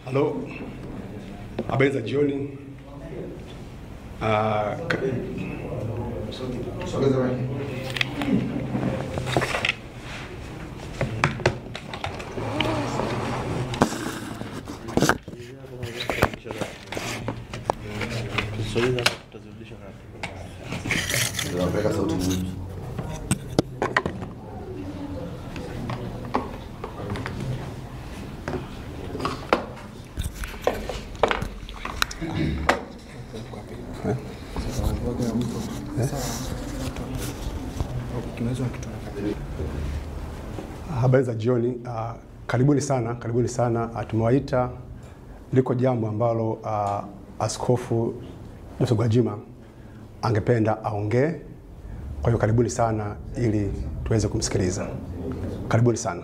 Halo, habari za jioni. Habari za jioni. Karibuni sana. Tumewaita liko jambo ambalo Askofu Dr. Gwajima angependa aongee. Kwa hiyo karibuni sana ili tuweze kumsikiliza. Karibuni sana.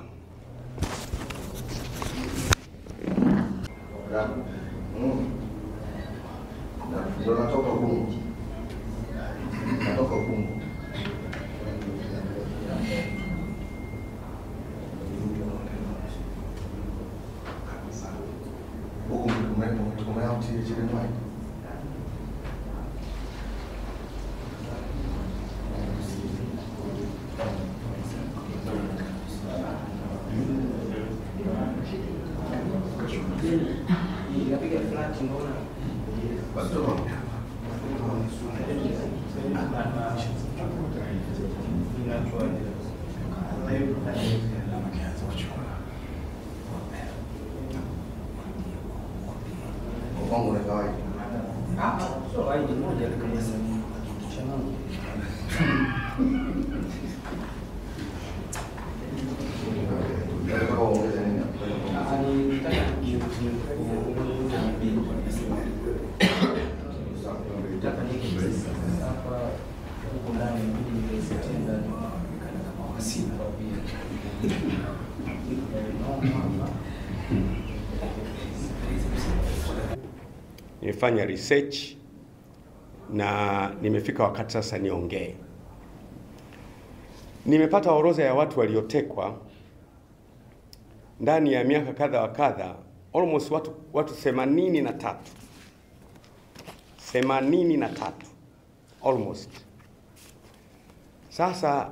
Nimefanya research na nimefika wakati sasa niongee. Nimepata orodha ya watu waliotekwa ndani ya miaka kadha wa kadha, almost watu 83. 83 almost. Sasa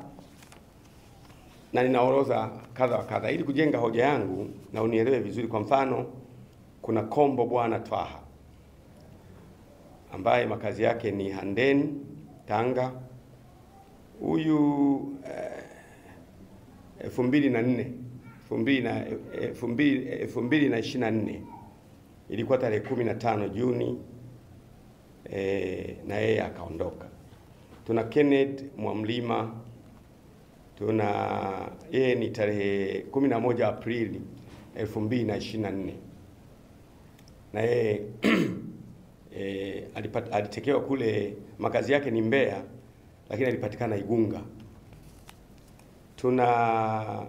na nina orodha kadha wa kadha ili kujenga hoja yangu na unielewe vizuri. Kwa mfano, kuna Kombo Bwana Twaha ambaye makazi yake ni Handeni, Tanga. Huyu 2024 ilikuwa tarehe 15 Juni, na yeye akaondoka. Tuna Kenneth Mwamlima, yeye ni tarehe 11 Aprili 2024, na yeye alitekewa kule, makazi yake ni Mbeya lakini alipatikana Igunga. Tuna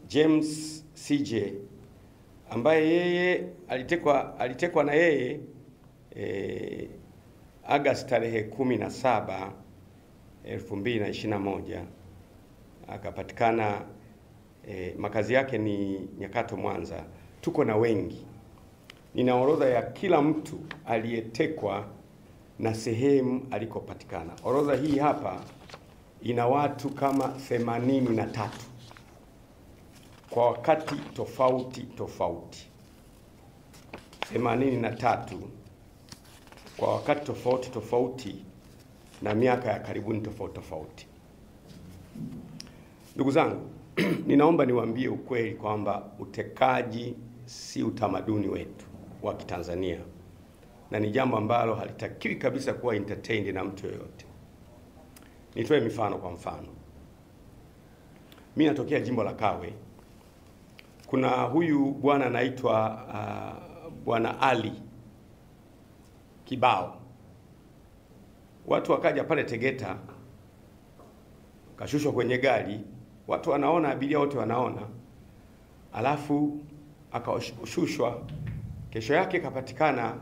James CJ ambaye yeye alitekwa na yeye Agosti tarehe 17 2021, akapatikana makazi yake ni Nyakato, Mwanza. Tuko na wengi. Nina orodha ya kila mtu aliyetekwa na sehemu alikopatikana. Orodha hii hapa ina watu kama 83 kwa wakati tofauti. 83 kwa wakati tofauti na miaka ya karibuni tofauti. Ndugu zangu, Ninaomba niwaambie ukweli kwamba utekaji si utamaduni wetu wa Kitanzania, na ni jambo ambalo halitakiwi kabisa kuwa entertained na mtu yoyote. Nitoe mifano. Kwa mfano, mimi natokea jimbo la Kawe. Kuna huyu bwana anaitwa Bwana Ali Kibao. Watu wakaja pale Tegeta, kashushwa kwenye gari, watu wanaona, abiria wote wanaona, alafu akashushwa. Kesho yake kapatikana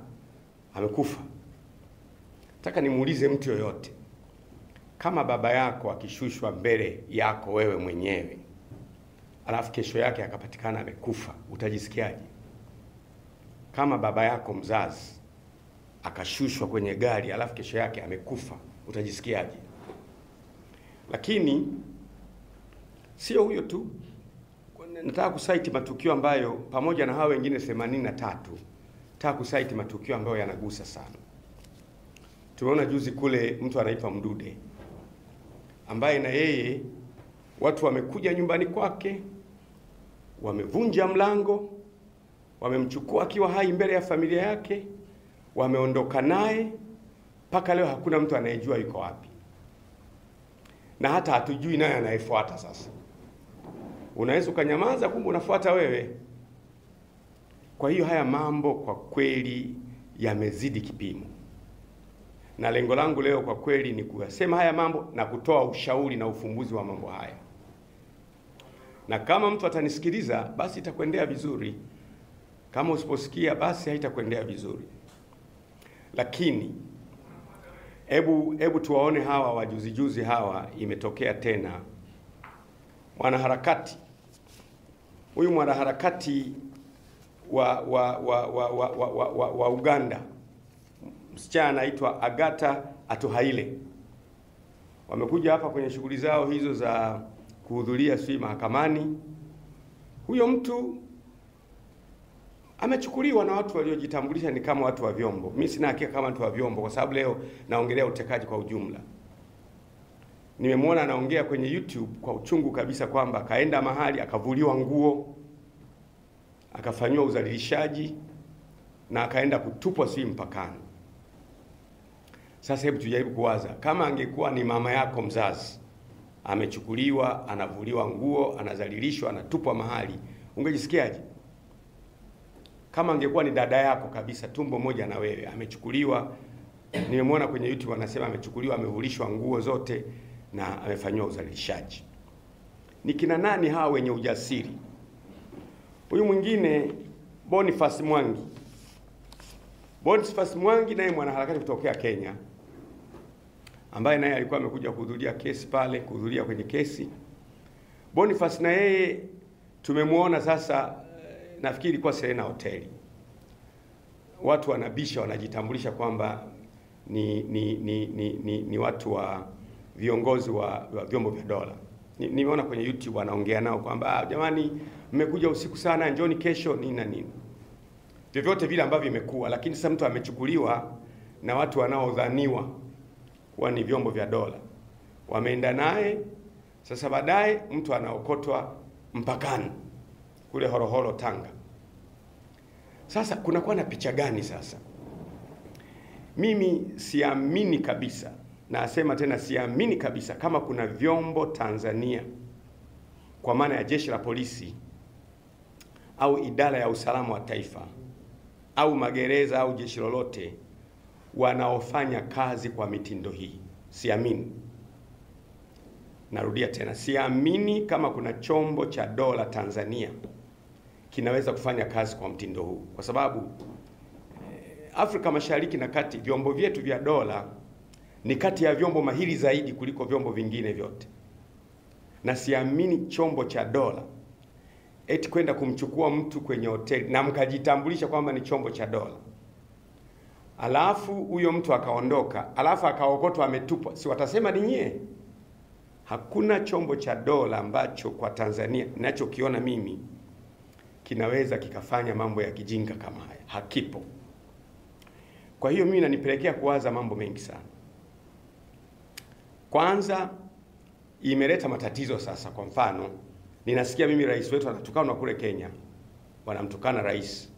amekufa. Nataka nimuulize mtu yoyote, kama baba yako akishushwa mbele yako wewe mwenyewe, alafu kesho yake akapatikana amekufa, utajisikiaje? Kama baba yako mzazi akashushwa kwenye gari alafu kesho yake amekufa, utajisikiaje? Lakini sio huyo tu. Nataka kusaiti matukio ambayo pamoja na hao wengine 83, nataka kusaiti matukio ambayo yanagusa sana. Tumeona juzi kule mtu anaitwa Mdude, ambaye na yeye watu wamekuja nyumbani kwake, wamevunja mlango, wamemchukua akiwa hai mbele ya familia yake, wameondoka naye, mpaka leo hakuna mtu anayejua yuko wapi, na hata hatujui naye anayefuata. Sasa unaweza ukanyamaza, kumbe unafuata wewe. Kwa hiyo haya mambo kwa kweli yamezidi kipimo, na lengo langu leo kwa kweli ni kuyasema haya mambo na kutoa ushauri na ufumbuzi wa mambo haya, na kama mtu atanisikiliza basi itakwendea vizuri, kama usiposikia basi haitakwendea vizuri. Lakini hebu tuwaone hawa wajuzi hawa. Imetokea tena mwanaharakati huyu, mwanaharakati wa Uganda, msichana anaitwa Agatha Atuhaire. Wamekuja hapa kwenye shughuli zao hizo za kuhudhuria mahakamani. Huyo mtu amechukuliwa na watu waliojitambulisha ni kama watu wa vyombo. Mimi sina hakika kama watu wa vyombo, kwa sababu leo naongelea utekaji kwa ujumla. Nimemwona anaongea kwenye YouTube kwa uchungu kabisa kwamba kaenda mahali akavuliwa nguo, akafanywa udhalilishaji na akaenda kutupwa mpakani. Sasa hebu tujaribu kuwaza, kama angekuwa ni mama yako mzazi amechukuliwa, anavuliwa nguo, anadhalilishwa, anatupwa mahali, ungejisikiaje? Kama angekuwa ni dada yako kabisa, tumbo moja na wewe, amechukuliwa, nimemwona kwenye YouTube anasema amechukuliwa, amevulishwa nguo zote na amefanywa udhalilishaji. Ni kina nani hawa wenye ujasiri? Huyu mwingine Boniface Mwangi. Boniface Mwangi naye mwanaharakati kutokea Kenya, ambaye naye alikuwa amekuja kuhudhuria kesi pale, kuhudhuria kwenye kesi. Boniface na yeye tumemwona sasa, nafikiri ilikuwa Serena Hoteli. Watu wanabisha, wanajitambulisha kwamba ni watu wa viongozi wa vyombo vya dola. Nimeona kwenye YouTube wanaongea nao kwamba jamani, mmekuja usiku sana, njoni kesho nini na nini. Vyovyote vile ambavyo imekuwa, lakini sasa mtu amechukuliwa na watu wanaodhaniwa kuwa ni vyombo vya dola, wameenda naye. Sasa baadaye mtu anaokotwa mpakani kule Horohoro, Tanga. Sasa kunakuwa na picha gani sasa? Mimi siamini kabisa, na asema tena siamini kabisa kama kuna vyombo Tanzania, kwa maana ya jeshi la polisi au idara ya usalama wa taifa au magereza au jeshi lolote, wanaofanya kazi kwa mitindo hii. Siamini. Narudia tena, siamini kama kuna chombo cha dola Tanzania kinaweza kufanya kazi kwa mtindo huu, kwa sababu Afrika Mashariki na Kati, vyombo vyetu vya dola ni kati ya vyombo mahiri zaidi kuliko vyombo vingine vyote, na siamini chombo cha dola eti kwenda kumchukua mtu kwenye hoteli na mkajitambulisha kwamba ni chombo cha dola, alafu huyo mtu akaondoka, alafu akaokotwa ametupwa, si watasema ni nyie? Hakuna chombo cha dola ambacho kwa Tanzania ninachokiona mimi kinaweza kikafanya mambo ya kijinga kama haya. Hakipo. Kwa hiyo mimi nanipelekea kuwaza mambo mengi sana. Kwanza, imeleta matatizo sasa. Kwa mfano, Ninasikia mimi rais wetu anatukanwa kule Kenya, wanamtukana rais.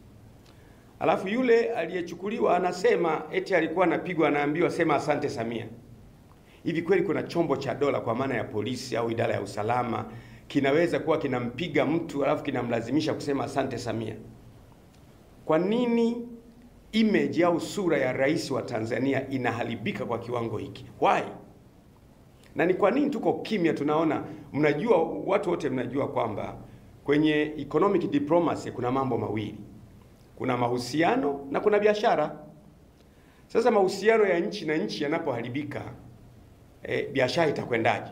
Alafu yule aliyechukuliwa anasema eti alikuwa anapigwa, anaambiwa sema asante Samia. Hivi kweli kuna chombo cha dola kwa maana ya polisi au idara ya usalama kinaweza kuwa kinampiga mtu alafu kinamlazimisha kusema asante Samia? Kwa nini image au sura ya rais wa Tanzania inaharibika kwa kiwango hiki? Why? Na ni kwa nini tuko kimya? Tunaona, mnajua, watu wote mnajua kwamba kwenye economic diplomacy kuna mambo mawili. Kuna mahusiano na kuna biashara. Sasa mahusiano ya nchi na nchi yanapoharibika, biashara itakwendaje?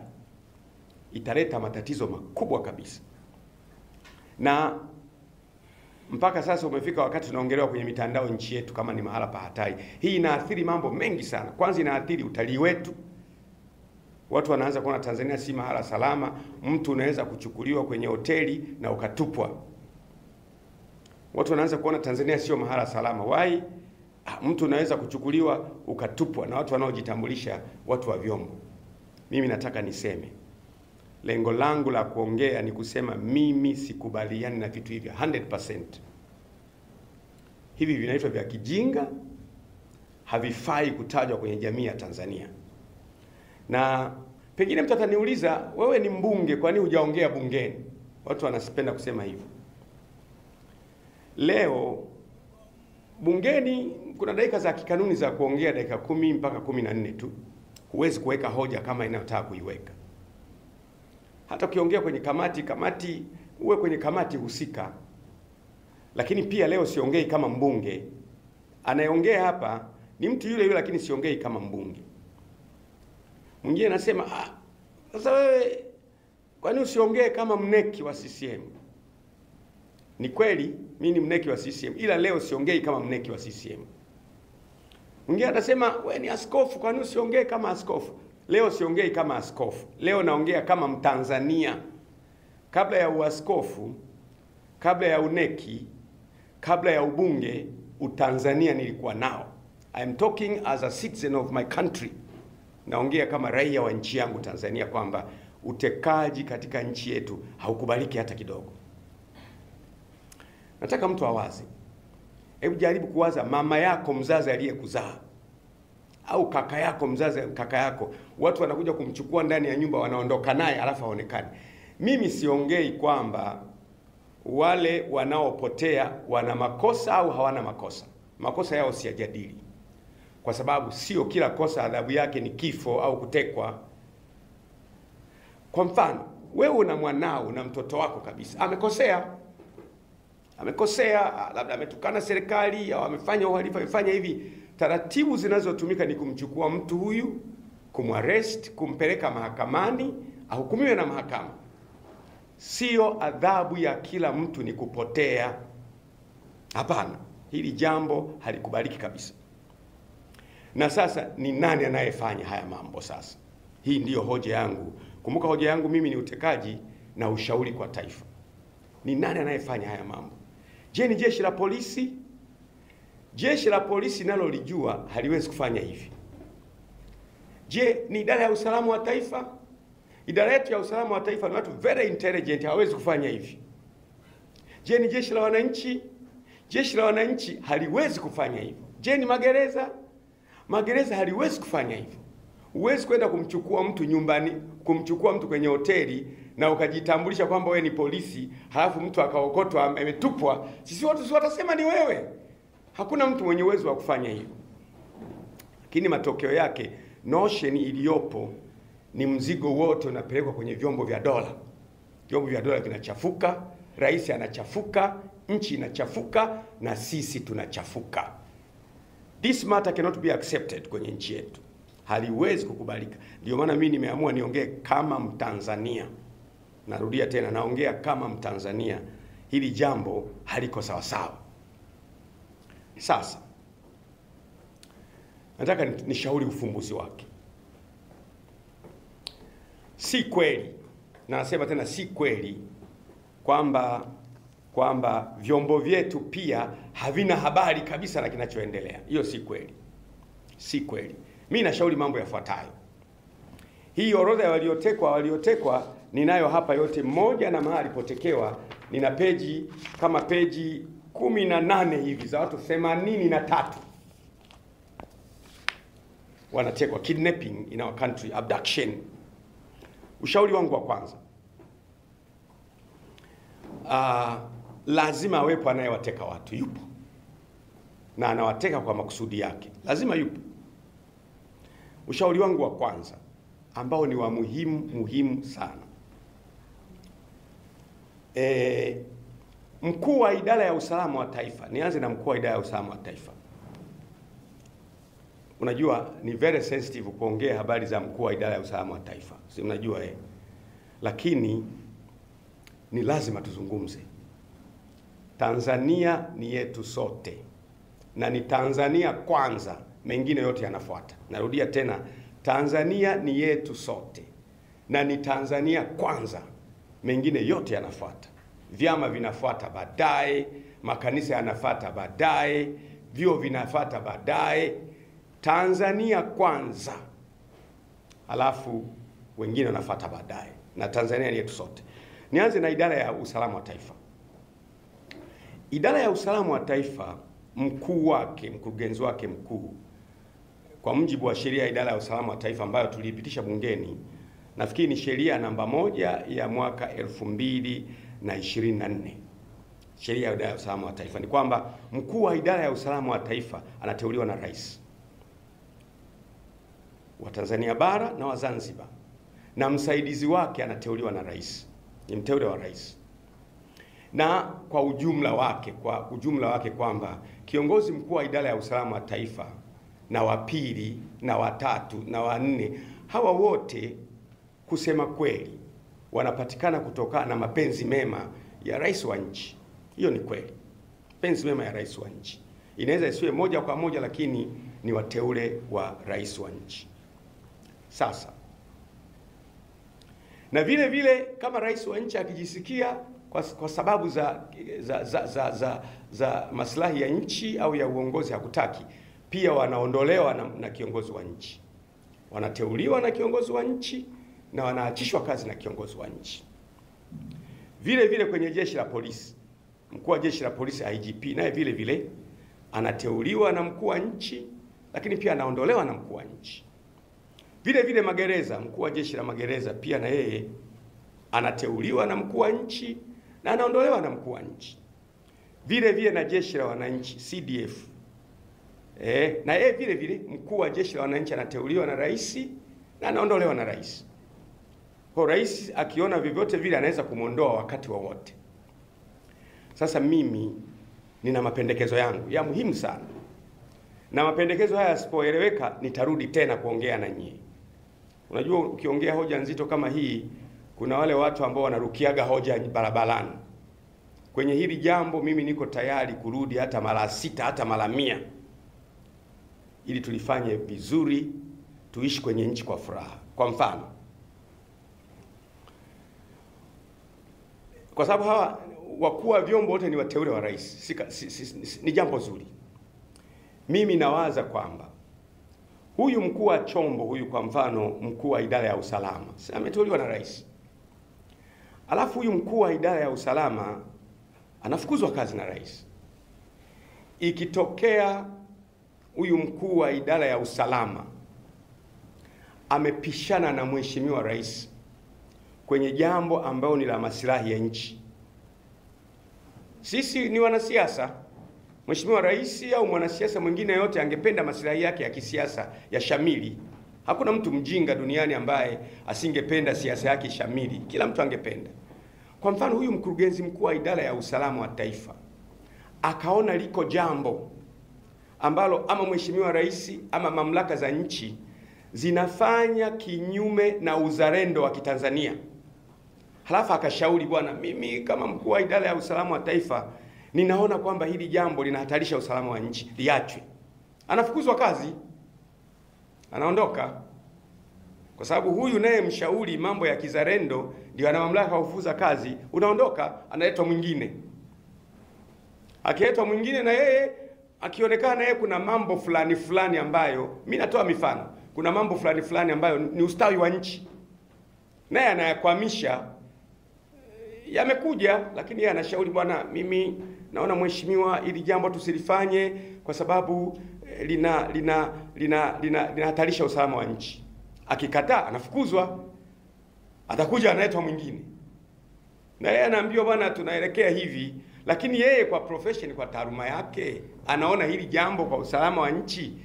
Italeta matatizo makubwa kabisa. Na mpaka sasa umefika wakati tunaongelewa kwenye mitandao nchi yetu kama ni mahala pa hatari. Hii inaathiri mambo mengi sana. Kwanza inaathiri utalii wetu. Watu wanaanza kuona Tanzania si mahala salama. Mtu unaweza kuchukuliwa kwenye hoteli na ukatupwa. Watu wanaanza kuona Tanzania sio mahala salama. Why? Mtu unaweza kuchukuliwa ukatupwa na watu wanaojitambulisha watu wa vyombo. Mimi nataka niseme, lengo langu la kuongea ni kusema mimi sikubaliani na vitu hivi 100%. Hivi vinaitwa vya kijinga, havifai kutajwa kwenye jamii ya Tanzania. Na pengine mtu ataniuliza, wewe ni mbunge, kwa nini hujaongea bungeni? Watu wanapenda kusema hivyo. Leo bungeni kuna dakika za kikanuni za kuongea, dakika 10 mpaka 14 tu. Huwezi kuweka hoja kama inayotaka kuiweka. Hata ukiongea kwenye kamati uwe kwenye kamati husika. Lakini pia leo siongei kama mbunge. Anayeongea hapa ni mtu yule yule, lakini siongei kama mbunge. Mwingine anasema, sasa wewe kwa nini usiongee kama mneki wa CCM? Ni kweli mimi ni mneki wa CCM, ila leo siongei kama mneki wa CCM. Mwingine atasema, wewe ni askofu, kwa nini usiongee kama askofu? Leo siongei kama askofu. Leo naongea kama Mtanzania. Kabla ya uaskofu, kabla ya uneki, kabla ya ubunge, utanzania nilikuwa nao. I am talking as a citizen of my country. Naongea kama raia wa nchi yangu Tanzania, kwamba utekaji katika nchi yetu haukubaliki hata kidogo. Nataka mtu awaze. Hebu jaribu kuwaza mama yako mzazi aliyekuzaa, au kaka yako mzazi, kaka yako, watu wanakuja kumchukua ndani ya nyumba, wanaondoka naye alafu haonekani. Mimi siongei kwamba wale wanaopotea wana makosa au hawana makosa. Makosa yao siyajadili, kwa sababu sio kila kosa adhabu yake ni kifo au kutekwa. Kwa mfano, wewe una mwanao na mtoto wako kabisa amekosea, labda ametukana serikali au amefanya uhalifu, amefanya hivi. Taratibu zinazotumika ni kumchukua mtu huyu, kumarrest, kumpeleka mahakamani, ahukumiwe na mahakama. Sio adhabu ya kila mtu ni kupotea. Hapana, hili jambo halikubaliki kabisa. Na sasa ni nani anayefanya haya mambo sasa? Hii ndiyo hoja yangu. Kumbuka hoja yangu mimi ni utekaji na ushauri kwa taifa. Ni nani anayefanya haya mambo? Je, ni jeshi la polisi? Jeshi la polisi nalo lijua haliwezi kufanya hivi. Je, ni idara ya usalama wa taifa? Idara yetu ya usalama wa taifa ni watu very intelligent, hawezi kufanya hivi. Je, ni jeshi la wananchi? Jeshi la wananchi haliwezi kufanya hivyo. Je, ni magereza? Magereza haliwezi kufanya hivyo. Huwezi kwenda kumchukua mtu nyumbani, kumchukua mtu kwenye hoteli na ukajitambulisha kwamba wewe ni polisi, halafu mtu akaokotwa ametupwa. Sisi watu si watasema ni wewe. Hakuna mtu mwenye uwezo wa kufanya hivyo. Lakini matokeo yake, notion iliyopo ni mzigo wote unapelekwa kwenye vyombo vya dola. Vyombo vya dola vinachafuka, rais anachafuka, nchi inachafuka, na sisi tunachafuka. This matter cannot be accepted kwenye nchi yetu. Haliwezi kukubalika. Ndio maana mimi nimeamua niongee kama Mtanzania. Narudia tena, naongea kama Mtanzania. Hili jambo haliko sawa sawa. Sasa nataka nishauri ufumbuzi wake. Si kweli, na nasema tena si kweli, kwamba vyombo vyetu pia havina habari kabisa na kinachoendelea. Hiyo si kweli. Si kweli. Mimi nashauri mambo yafuatayo. Hii orodha ya waliotekwa ninayo hapa yote moja, na mahali potekewa nina peji kama peji 18 hivi za watu 83 wanatekwa, kidnapping in our country, abduction. Ushauri wangu wa kwanza, lazima awepo anayewateka watu. Yupo na anawateka kwa makusudi yake, lazima yupo. Ushauri wangu wa kwanza ambao ni wa muhimu sana, mkuu wa idara ya usalama wa taifa, nianze na mkuu wa idara ya usalama wa taifa. Unajua ni very sensitive kuongea habari za mkuu wa idara ya usalama wa taifa, si unajua lakini ni lazima tuzungumze. Tanzania ni yetu sote, na ni Tanzania kwanza, mengine yote yanafuata. Narudia tena, Tanzania ni yetu sote, na ni Tanzania kwanza, mengine yote yanafuata. Vyama vinafuata baadaye, makanisa yanafuata baadaye, vyuo vinafuata baadaye. Tanzania kwanza, alafu wengine wanafuata baadaye, na Tanzania ni yetu sote. Nianze na idara ya usalama wa taifa. Idara ya usalama wa taifa, mkuu wake, mkurugenzi wake mkuu, kwa mujibu wa sheria ya idara ya usalama wa taifa ambayo tulipitisha bungeni, nafikiri ni sheria namba 1 ya mwaka 2024, sheria ya idara ya usalama wa taifa, ni kwamba mkuu wa idara ya usalama wa taifa anateuliwa na rais wa Tanzania bara na wa Zanzibar, na msaidizi wake anateuliwa na rais, ni mteule wa rais. Na kwa ujumla wake kwamba kiongozi mkuu wa idara ya usalama wa taifa na wa pili na wa tatu na wa nne, hawa wote kusema kweli wanapatikana kutokana na mapenzi mema ya rais wa nchi. Hiyo ni kweli, mapenzi mema ya rais wa nchi. Inaweza isiwe moja kwa moja, lakini ni wateule wa rais wa nchi. Sasa na vile vile kama rais wa nchi akijisikia kwa sababu za maslahi ya nchi au ya uongozi hakutaki, pia wanaondolewa na kiongozi wa nchi, wanateuliwa na kiongozi wa nchi na wanaachishwa kazi na kiongozi wa nchi. Vile vile kwenye jeshi la polisi, mkuu wa jeshi la polisi IGP naye vile vile anateuliwa na mkuu wa nchi, lakini pia anaondolewa na mkuu wa nchi. Vile vile magereza, mkuu wa jeshi la magereza pia na yeye anateuliwa na mkuu wa nchi na anaondolewa na mkuu wa nchi. Vile vile na jeshi la wananchi CDF, na yeye vile vile mkuu wa jeshi la wananchi anateuliwa na rais na anaondolewa na rais. Kwa rais akiona vyovyote vile anaweza kumuondoa wakati wowote. Sasa mimi nina mapendekezo yangu ya muhimu sana, na mapendekezo haya yasipoeleweka nitarudi tena kuongea na nyie. Unajua ukiongea hoja nzito kama hii, kuna wale watu ambao wanarukiaga hoja barabarani. Kwenye hili jambo mimi niko tayari kurudi hata mara 6 hata mara 100, ili tulifanye vizuri, tuishi kwenye nchi kwa furaha. Kwa mfano, kwa sababu hawa wakuu wa vyombo wote ni wateule wa rais, ni jambo zuri. Mimi nawaza kwamba huyu mkuu wa chombo huyu, kwa mfano mkuu wa idara ya usalama, ameteuliwa na rais, alafu huyu mkuu wa idara ya usalama anafukuzwa kazi na rais. Ikitokea huyu mkuu wa idara ya usalama amepishana na mheshimiwa rais kwenye jambo ambalo ni la maslahi ya nchi, sisi ni wanasiasa, mheshimiwa rais au mwanasiasa mwingine yote angependa maslahi yake ya kisiasa ya shamili. Hakuna mtu mjinga duniani ambaye asingependa siasa yake shamili, kila mtu angependa. Kwa mfano, huyu mkurugenzi mkuu wa idara ya usalama wa taifa akaona liko jambo ambalo ama mheshimiwa rais ama mamlaka za nchi zinafanya kinyume na uzalendo wa Kitanzania, halafu akashauri, bwana, mimi kama mkuu wa idara ya usalama wa taifa ninaona kwamba hili jambo linahatarisha usalama wa nchi, liachwe. Anafukuzwa kazi, anaondoka, kwa sababu huyu naye mshauri mambo ya kizalendo ndio ana mamlaka ya kufukuza kazi. Unaondoka, analetwa mwingine. Akiletwa mwingine na yeye akionekana yeye kuna mambo fulani ambayo, mimi natoa mifano, kuna mambo fulani ambayo ni ustawi wa nchi, naye anayakwamisha. Yamekuja, lakini yeye anashauri, bwana, mimi naona mheshimiwa, ili jambo tusilifanye kwa sababu linahatarisha usalama wa nchi. Akikataa anafukuzwa, atakuja anaitwa mwingine, na yeye anaambiwa, bwana, tunaelekea hivi. Lakini yeye kwa profession, kwa taaluma yake, anaona hili jambo kwa usalama wa nchi,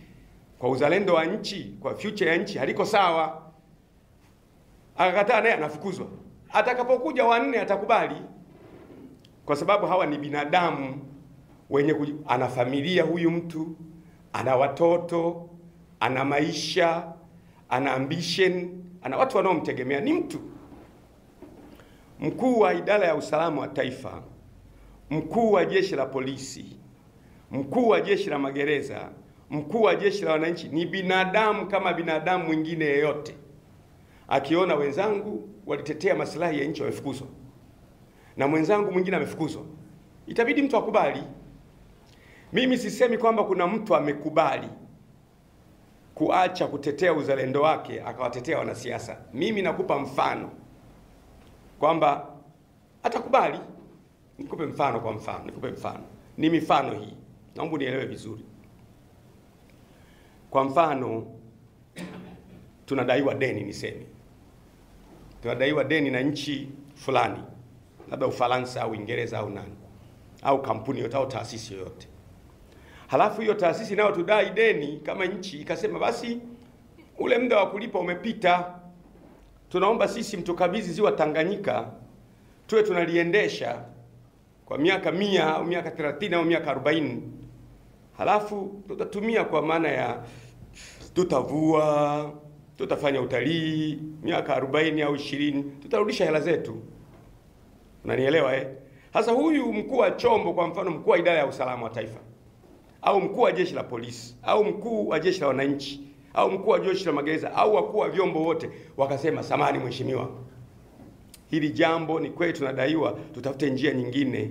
kwa uzalendo wa nchi, kwa future ya nchi haliko sawa. Akakataa, naye anafukuzwa. Atakapokuja wanne atakubali, kwa sababu hawa ni binadamu wenye ana familia, huyu mtu ana watoto, ana maisha, ana ambition, ana watu wanaomtegemea, ni mtu. Mkuu wa idara ya usalama wa taifa, mkuu wa jeshi la polisi, mkuu wa jeshi la magereza, mkuu wa jeshi la wananchi ni binadamu kama binadamu mwingine yeyote. Akiona wenzangu walitetea maslahi ya nchi wamefukuzwa na mwenzangu mwingine amefukuzwa, itabidi mtu akubali. Mimi sisemi kwamba kuna mtu amekubali kuacha kutetea uzalendo wake akawatetea wanasiasa. Mimi nakupa mfano kwamba atakubali. Nikupe mfano kwa mfano, nikupe mfano. Ni mifano hii, naomba nielewe vizuri. Kwa mfano, tunadaiwa deni, niseme tunadaiwa deni na nchi fulani, labda Ufaransa au Uingereza au nani, au kampuni yoyote au taasisi yoyote. Halafu hiyo taasisi nayo tudai deni kama nchi, ikasema basi ule muda wa kulipa umepita, tunaomba sisi mtukabidhi ziwa Tanganyika tuwe tunaliendesha kwa miaka 100 au miaka 30 au miaka 40. Halafu tutatumia kwa maana ya tutavua, tutafanya utalii miaka 40 au 20, tutarudisha hela zetu. Unanielewa eh? Sasa huyu mkuu wa chombo, kwa mfano mkuu wa idara ya usalama wa taifa, au mkuu wa jeshi la polisi, au mkuu wa jeshi la wananchi, au mkuu wa jeshi la magereza, au wakuu wa vyombo wote, wakasema, samahani mheshimiwa, hili jambo ni kweli tunadaiwa, tutafute njia nyingine,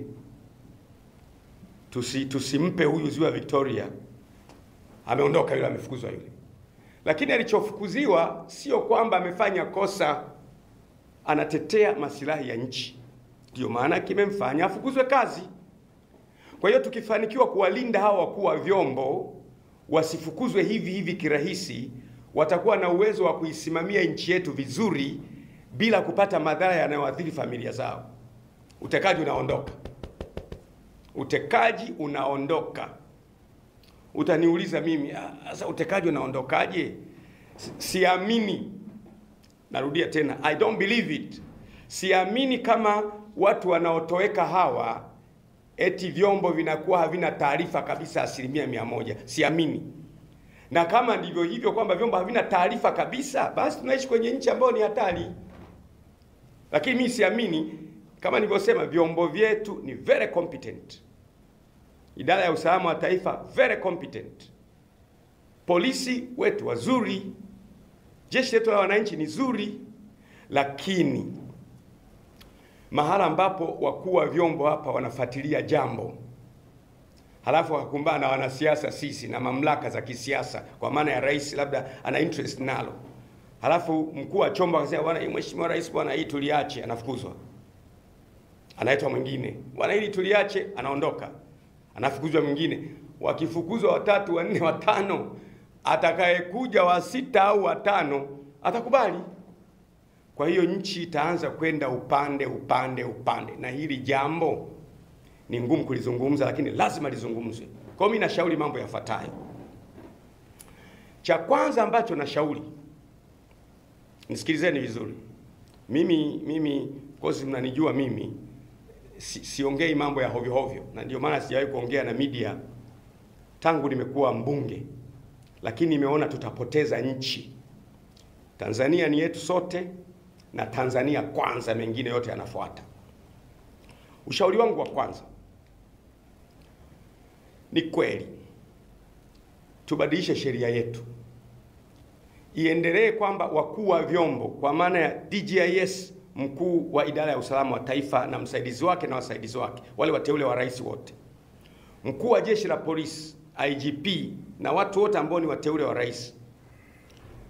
tusimpe huyu ziwa Victoria. Ameondoka yule, amefukuzwa yule. Lakini alichofukuziwa sio kwamba amefanya kosa, anatetea maslahi ya nchi, ndio maana kimemfanya afukuzwe kazi. Kwa hiyo tukifanikiwa kuwalinda hawa wakuu wa vyombo wasifukuzwe hivi hivi kirahisi, watakuwa na uwezo wa kuisimamia nchi yetu vizuri bila kupata madhara yanayoathiri familia zao. Utekaji unaondoka. Utekaji unaondoka. Utaniuliza mimi, sasa utekaji unaondokaje? Siamini. Narudia tena, I don't believe it. Siamini kama watu wanaotoweka hawa eti vyombo vinakuwa havina taarifa kabisa 100%. Siamini. Na kama ndivyo hivyo kwamba vyombo havina taarifa kabisa, basi tunaishi kwenye nchi ambayo ni hatari. Lakini mimi siamini. Kama nilivyosema, vyombo vyetu ni very competent. Idara ya usalama wa taifa very competent. Polisi wetu wazuri, jeshi letu la wananchi ni zuri, lakini mahala ambapo wakuu wa vyombo hapa wanafuatilia jambo, halafu wakakumbana na wanasiasa sisi na mamlaka za kisiasa, kwa maana ya rais labda ana interest nalo, halafu mkuu wa chombo akasema, bwana mheshimiwa rais, bwana hii tuliache, anafukuzwa. Anaitwa mwingine, bwana hili tuliache, anaondoka. Anafukuzwa mwingine. Wakifukuzwa 3, 4, 5, atakayekuja wa 6 au wa 5 atakubali. Kwa hiyo nchi itaanza kwenda upande, na hili jambo ni ngumu kulizungumza, lakini lazima lizungumzwe. Kwa mimi nashauri mambo yafuatayo. Cha kwanza ambacho nashauri, nisikilizeni vizuri. Mimi kozi mnanijua mimi siongei mambo ya hovyo hovyo, na ndio maana sijawahi kuongea na media tangu nimekuwa mbunge. Lakini nimeona tutapoteza nchi. Tanzania ni yetu sote, na Tanzania kwanza, mengine yote yanafuata. Ushauri wangu wa kwanza, ni kweli tubadilishe sheria yetu, iendelee kwamba wakuu wa vyombo, kwa maana ya DGIS, mkuu wa idara ya usalama wa taifa na msaidizi wake na wasaidizi wake, wale wateule wa rais wote, mkuu wa jeshi la polisi IGP na watu wote ambao ni wateule wa rais,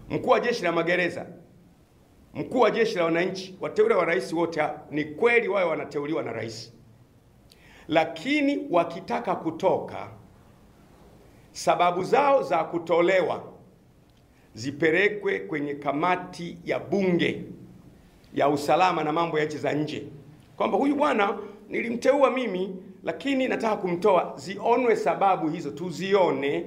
mkuu wa jeshi la magereza, mkuu wa jeshi la wananchi, wateule wa rais wote ni kweli wao wanateuliwa na rais, lakini wakitaka kutoka, sababu zao za kutolewa zipelekwe kwenye kamati ya bunge ya usalama na mambo ya nchi za nje, kwamba huyu bwana nilimteua mimi, lakini nataka kumtoa. Zionwe sababu hizo, tuzione,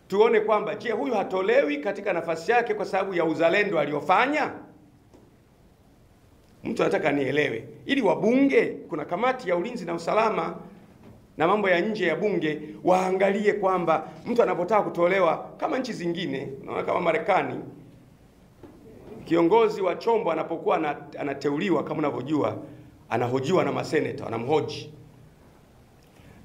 tuone kwamba je, huyu hatolewi katika nafasi yake kwa sababu ya uzalendo aliyofanya. Mtu anataka nielewe, ili wabunge, kuna kamati ya ulinzi na usalama na mambo ya nje ya bunge, waangalie kwamba mtu anapotaka kutolewa, kama nchi zingine, unaona kama Marekani, kiongozi wa chombo anapokuwa anateuliwa, kama unavyojua, anahojiwa na maseneta, wanamhoji.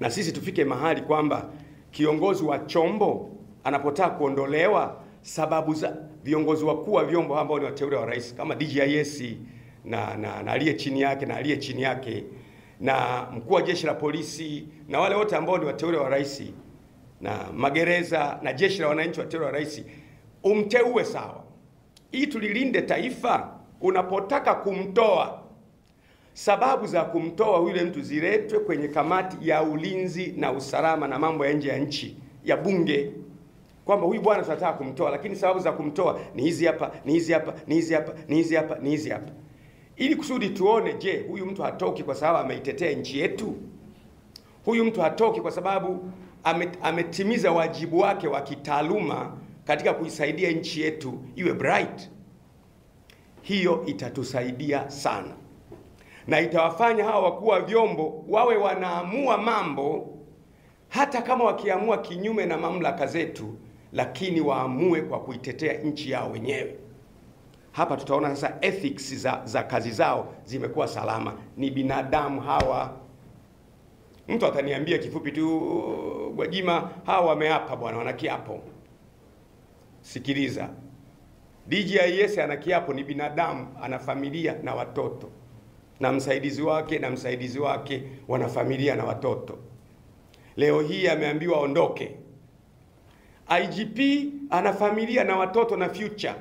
Na sisi tufike mahali kwamba kiongozi wa chombo anapotaka kuondolewa, sababu za viongozi wakuu wa vyombo ambao ni wateule wa rais, kama DGIS na aliye chini yake na aliye chini yake, na mkuu wa jeshi la polisi na wale wote ambao ni wateule wa rais, na magereza na jeshi la wananchi wateule wa rais, umteue sawa, ili tulilinde taifa. Unapotaka kumtoa, sababu za kumtoa yule mtu ziletwe kwenye kamati ya ulinzi na usalama na mambo ya nje ya nchi ya bunge, kwamba huyu bwana tunataka kumtoa, lakini sababu za kumtoa ni hizi hapa, ni hizi hapa, ni hizi hapa, ni hizi hapa, ni hizi hapa, ili kusudi tuone, je, huyu mtu hatoki kwa sababu ameitetea nchi yetu? Huyu mtu hatoki kwa sababu ametimiza wajibu wake wa kitaaluma katika kuisaidia nchi yetu iwe bright? Hiyo itatusaidia sana, na itawafanya hawa wakuu wa vyombo wawe wanaamua mambo, hata kama wakiamua kinyume na mamlaka zetu, lakini waamue kwa kuitetea nchi yao wenyewe. Hapa tutaona sasa ethics za kazi zao zimekuwa salama. Ni binadamu hawa. Mtu ataniambia kifupi tu, Gwajima, hawa wameapa bwana, wana kiapo. Sikiliza, DGIS ana kiapo, ni binadamu, ana familia na watoto, na msaidizi wake wana familia na watoto. Leo hii ameambiwa ondoke. IGP ana familia na watoto na future.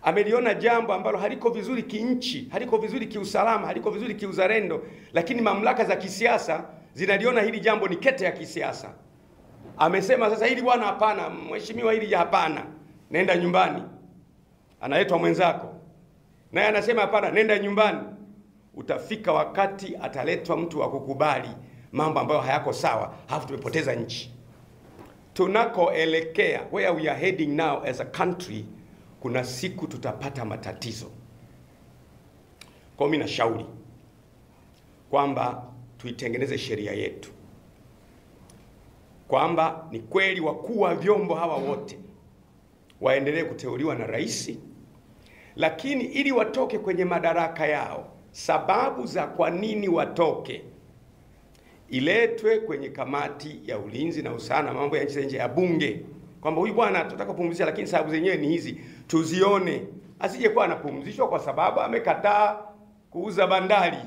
Ameliona jambo ambalo haliko vizuri kinchi, haliko vizuri kiusalama, haliko vizuri kiuzalendo, lakini mamlaka za kisiasa zinaliona hili jambo ni kete ya kisiasa. Amesema sasa, hili bwana hapana, mheshimiwa, hili hapana, nenda nyumbani. Analetwa mwenzako, naye anasema hapana, nenda nyumbani. Utafika wakati ataletwa mtu wa kukubali mambo ambayo hayako sawa, halafu tumepoteza nchi. Tunakoelekea, where we are heading now as a country, kuna siku tutapata matatizo. Kwa mimi nashauri kwamba tuitengeneze sheria yetu, kwamba ni kweli wakuu wa vyombo hawa wote waendelee kuteuliwa na rais, lakini ili watoke kwenye madaraka yao, sababu za kwa nini watoke iletwe kwenye kamati ya ulinzi na usalama mambo ya nchi nje ya bunge, kwamba huyu bwana tunataka kupumzisha, lakini sababu zenyewe ni hizi, tuzione. Asije kuwa anapumzishwa kwa sababu amekataa kuuza bandari.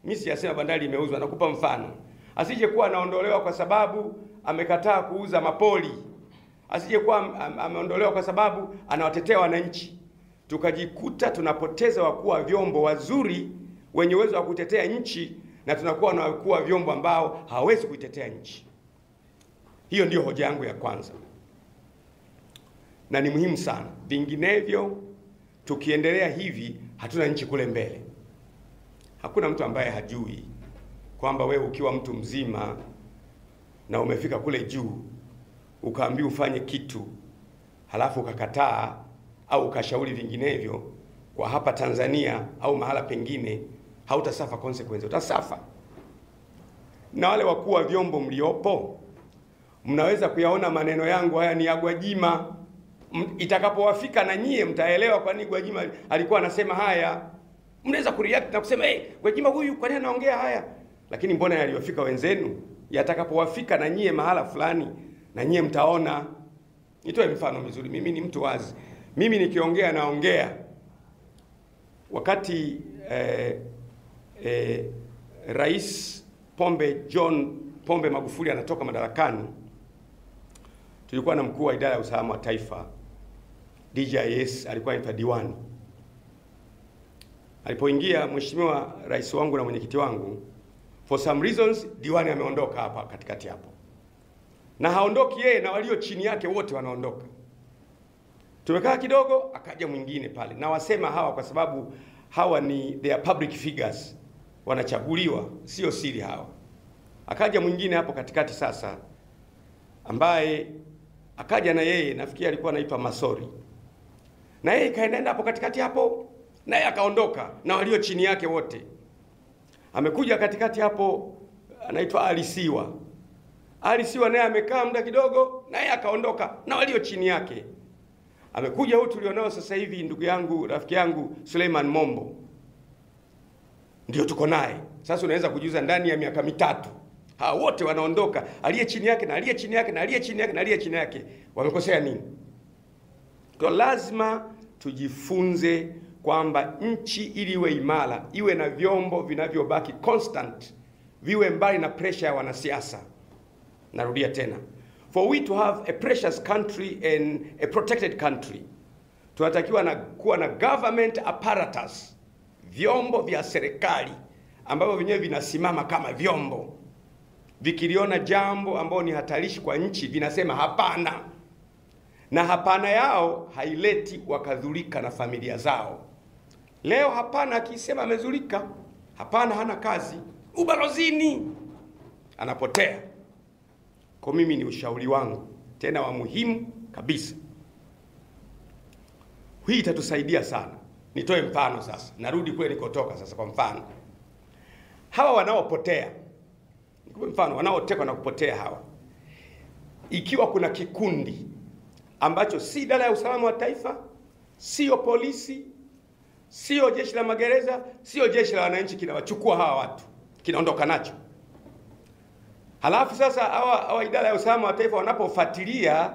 Mimi siyasema bandari imeuzwa, nakupa mfano. Asije kuwa anaondolewa kwa sababu amekataa kuuza mapoli. Asije kuwa ameondolewa kwa sababu anawatetea wananchi. Tukajikuta tunapoteza wakuu wa vyombo wazuri wenye uwezo wa kutetea nchi, na tunakuwa na wakuu wa vyombo ambao hawezi kuitetea nchi. Hiyo ndio hoja yangu ya kwanza, na ni muhimu sana. Vinginevyo tukiendelea hivi, hatuna nchi kule mbele. Hakuna mtu ambaye hajui kwamba wewe ukiwa mtu mzima na umefika kule juu, ukaambiwa ufanye kitu, halafu ukakataa au ukashauri vinginevyo, kwa hapa Tanzania au mahala pengine, hautasafa consequence, utasafa. Na wale wakuu wa vyombo mliopo, mnaweza kuyaona maneno yangu haya ni ya Gwajima. Itakapowafika na nyie mtaelewa kwa nini Gwajima alikuwa anasema haya. Mnaweza kureact na kusema Gwajima huyu kwa nini anaongea haya? Lakini mbona yaliyofika wenzenu, yatakapowafika na nyie mahala fulani, na nyie mtaona. Nitoe mfano mzuri, mimi ni mtu wazi. Mimi nikiongea naongea. Wakati Rais John Pombe Magufuli anatoka madarakani, tulikuwa na mkuu wa idara ya usalama wa taifa, DGIS, alikuwa anaitwa Diwani. alipoingia mheshimiwa rais wangu na mwenyekiti wangu, for some reasons diwani ameondoka hapa katikati hapo, na haondoki yeye na walio chini yake wote wanaondoka. Tumekaa kidogo, akaja mwingine pale, na wasema hawa kwa sababu hawa ni they are public figures, wanachaguliwa, sio siri hawa. Akaja mwingine hapo katikati sasa, ambaye akaja na yeye, nafikiri alikuwa anaitwa Masori, na yeye kaenda hapo katikati hapo, naye akaondoka na walio chini yake wote. Amekuja katikati hapo, anaitwa Alisiwa. Alisiwa naye amekaa muda kidogo, naye akaondoka na walio chini yake. Amekuja huyu tulionao sasa hivi, ndugu yangu, rafiki yangu Suleiman Mombo, ndio tuko naye sasa. Unaweza kujiuza ndani ya miaka mitatu hao wote wanaondoka, aliye chini yake na aliye chini yake na aliye chini yake na aliye chini yake. Wamekosea nini? Kwa lazima tujifunze kwamba nchi ili iwe imara, iwe na vyombo vinavyobaki constant, viwe mbali na pressure ya wanasiasa. Narudia tena, for we to have a precious country and a protected country, tunatakiwa kuwa na government apparatus, vyombo vya serikali ambavyo vyenyewe vinasimama kama vyombo. Vikiliona jambo ambalo ni hatarishi kwa nchi, vinasema hapana, na hapana yao haileti wakadhulika na familia zao. Leo hapana akisema amezulika, hapana hana kazi, ubalozini anapotea. Kwa mimi ni ushauri wangu tena wa muhimu kabisa, hii itatusaidia sana. Nitoe mfano sasa, narudi kule nikotoka sasa. Kwa mfano, hawa wanaopotea, nikupe mfano, wanaotekwa na kupotea hawa, ikiwa kuna kikundi ambacho si idara ya usalama wa taifa, sio polisi, sio jeshi la magereza, sio jeshi la wananchi, kinawachukua hawa watu, kinaondoka nacho. Halafu sasa hawa idara ya usalama wa taifa wanapofuatilia,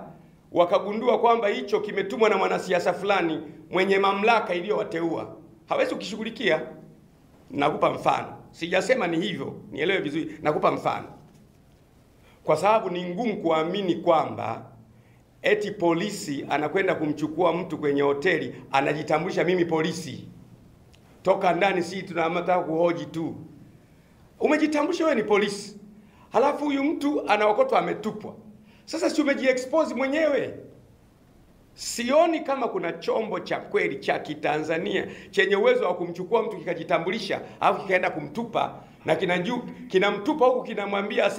wakagundua kwamba hicho kimetumwa na mwanasiasa fulani mwenye mamlaka iliyowateua, hawezi ukishughulikia. Nakupa mfano, sijasema ni hivyo, nielewe vizuri. Nakupa mfano kwa sababu ni ngumu kuamini kwamba eti polisi anakwenda kumchukua mtu kwenye hoteli, anajitambulisha mimi polisi, toka ndani, si tunataka kuhoji tu. Umejitambulisha wewe ni polisi, halafu huyu mtu anaokotwa ametupwa. Sasa si umejiexpose mwenyewe? Sioni kama kuna chombo cha kweli cha Kitanzania chenye uwezo wa kumchukua mtu kikajitambulisha au kikaenda kumtupa, na kinamtupa huku kinamwambia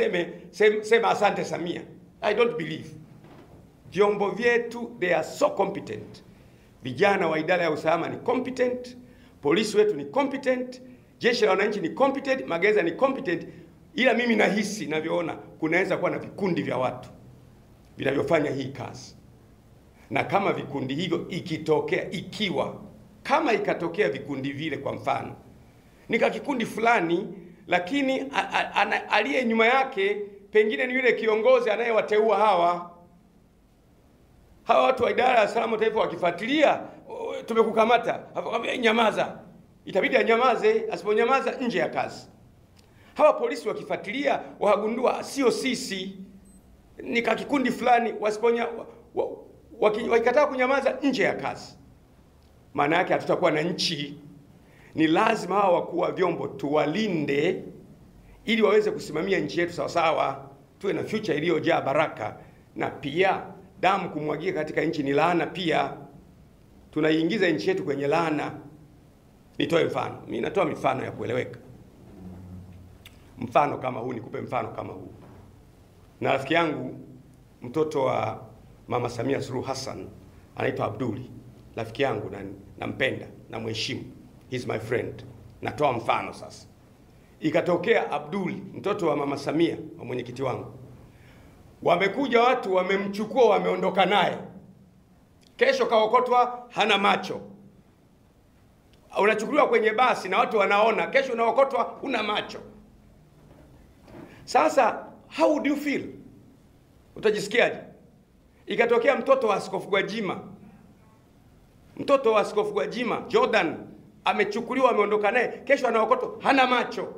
sema asante Samia. I don't believe. Vyombo vyetu they are so competent. Vijana wa idara ya usalama ni competent, polisi wetu ni competent, jeshi la wananchi ni competent, magereza ni competent. Ila mimi nahisi navyoona kunaweza kuwa na vikundi vya watu vinavyofanya hii kazi. Na kama vikundi hivyo kama ikatokea vikundi vile, kwa mfano nika kikundi fulani, lakini aliye nyuma yake pengine ni yule kiongozi anayewateua hawa watu wa idara ya usalama taifa, wakifuatilia, tumekukamata, nyamaza, itabidi anyamaze. Asiponyamaza, nje ya kazi. Hawa polisi wakifuatilia, wahagundua sio sisi, ni kikundi fulani, wakikataa kunyamaza, nje ya kazi. Maana yake hatutakuwa na nchi. Ni lazima hawa wakuu wa vyombo tuwalinde, ili waweze kusimamia nchi yetu sawa sawa, tuwe na future iliyojaa baraka. Na pia damu kumwagia katika nchi ni laana pia, tunaiingiza nchi yetu kwenye laana. Nitoe mfano, mimi natoa mifano ya kueleweka. Mfano kama huu, nikupe mfano kama huu. Na rafiki yangu, mtoto wa Mama Samia Suluhu Hassan, anaitwa Abduli, rafiki yangu na nampenda na mheshimu, he's my friend. Natoa mfano sasa. Ikatokea Abduli, mtoto wa Mama Samia, wa mwenyekiti wangu, wamekuja watu wamemchukua, wameondoka naye. Kesho kaokotwa hana macho. Unachukuliwa kwenye basi na watu wanaona, kesho unaokotwa huna macho. Sasa how would you feel? Utajisikiaje? Ikatokea mtoto wa Askofu Gwajima, Jordan, amechukuliwa, ameondoka naye, kesho anaokotwa hana macho.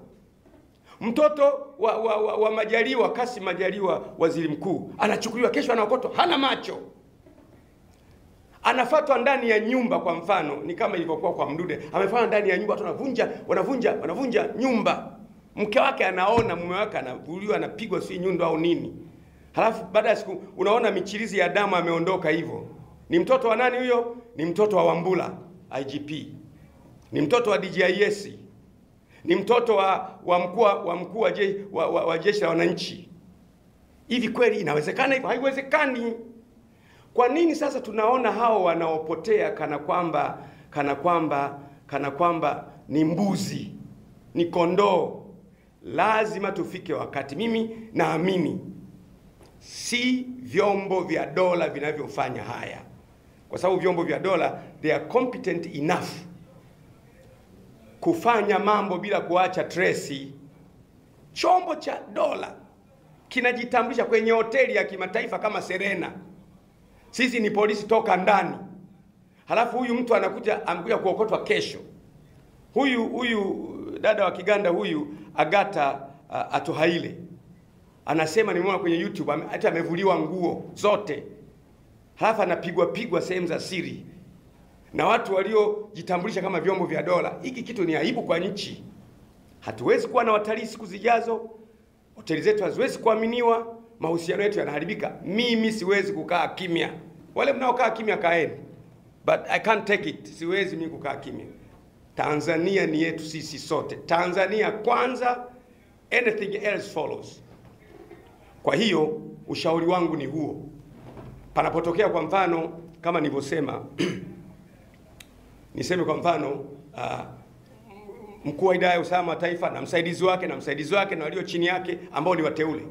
Mtoto wa Majaliwa, Kassim Majaliwa, waziri mkuu, anachukuliwa, kesho anaokotwa hana macho. anafuatwa ndani ya nyumba. Kwa mfano ni kama ilivyokuwa kwa Mdude, amefuatwa ndani ya nyumba, watu wanavunja nyumba. Mke wake anaona mume wake anavuliwa, anapigwa si nyundo au nini, halafu baada ya siku unaona michirizi ya damu, ameondoka hivyo. Ni mtoto wa nani huyo? Ni mtoto wa Wambura IGP, ni mtoto wa DJIS, ni mtoto wa mkuu wa jeshi la wananchi. Hivi kweli inawezekana hivyo? Haiwezekani. Kwa nini sasa tunaona hao wanaopotea kana kwamba ni mbuzi, ni kondoo? Lazima tufike wakati, mimi naamini si vyombo vya dola vinavyofanya haya, kwa sababu vyombo vya dola they are competent enough kufanya mambo bila kuacha trace. Chombo cha dola kinajitambulisha kwenye hoteli ya kimataifa kama Serena, sisi ni polisi toka ndani, halafu huyu mtu amekuja kuokotwa kesho. Huyu dada wa Kiganda huyu Agatha Atuhaire anasema, nimeona kwenye YouTube, hata amevuliwa nguo zote, halafu anapigwa sehemu za siri na watu waliojitambulisha kama vyombo vya dola. Hiki kitu ni aibu kwa nchi. Hatuwezi kuwa na watalii siku zijazo, hoteli zetu haziwezi kuaminiwa, mahusiano yetu yanaharibika. Mimi siwezi kukaa kimya. Wale mnaokaa kimya kaeni, but I can't take it. Siwezi mimi kukaa kimya. Tanzania ni yetu sisi sote. Tanzania kwanza, anything else follows. Kwa hiyo ushauri wangu ni huo. Panapotokea kwa mfano kama nilivyosema niseme kwa mfano mkuu wa idara ya usalama wa taifa na msaidizi wake na walio chini yake ambao ni wateule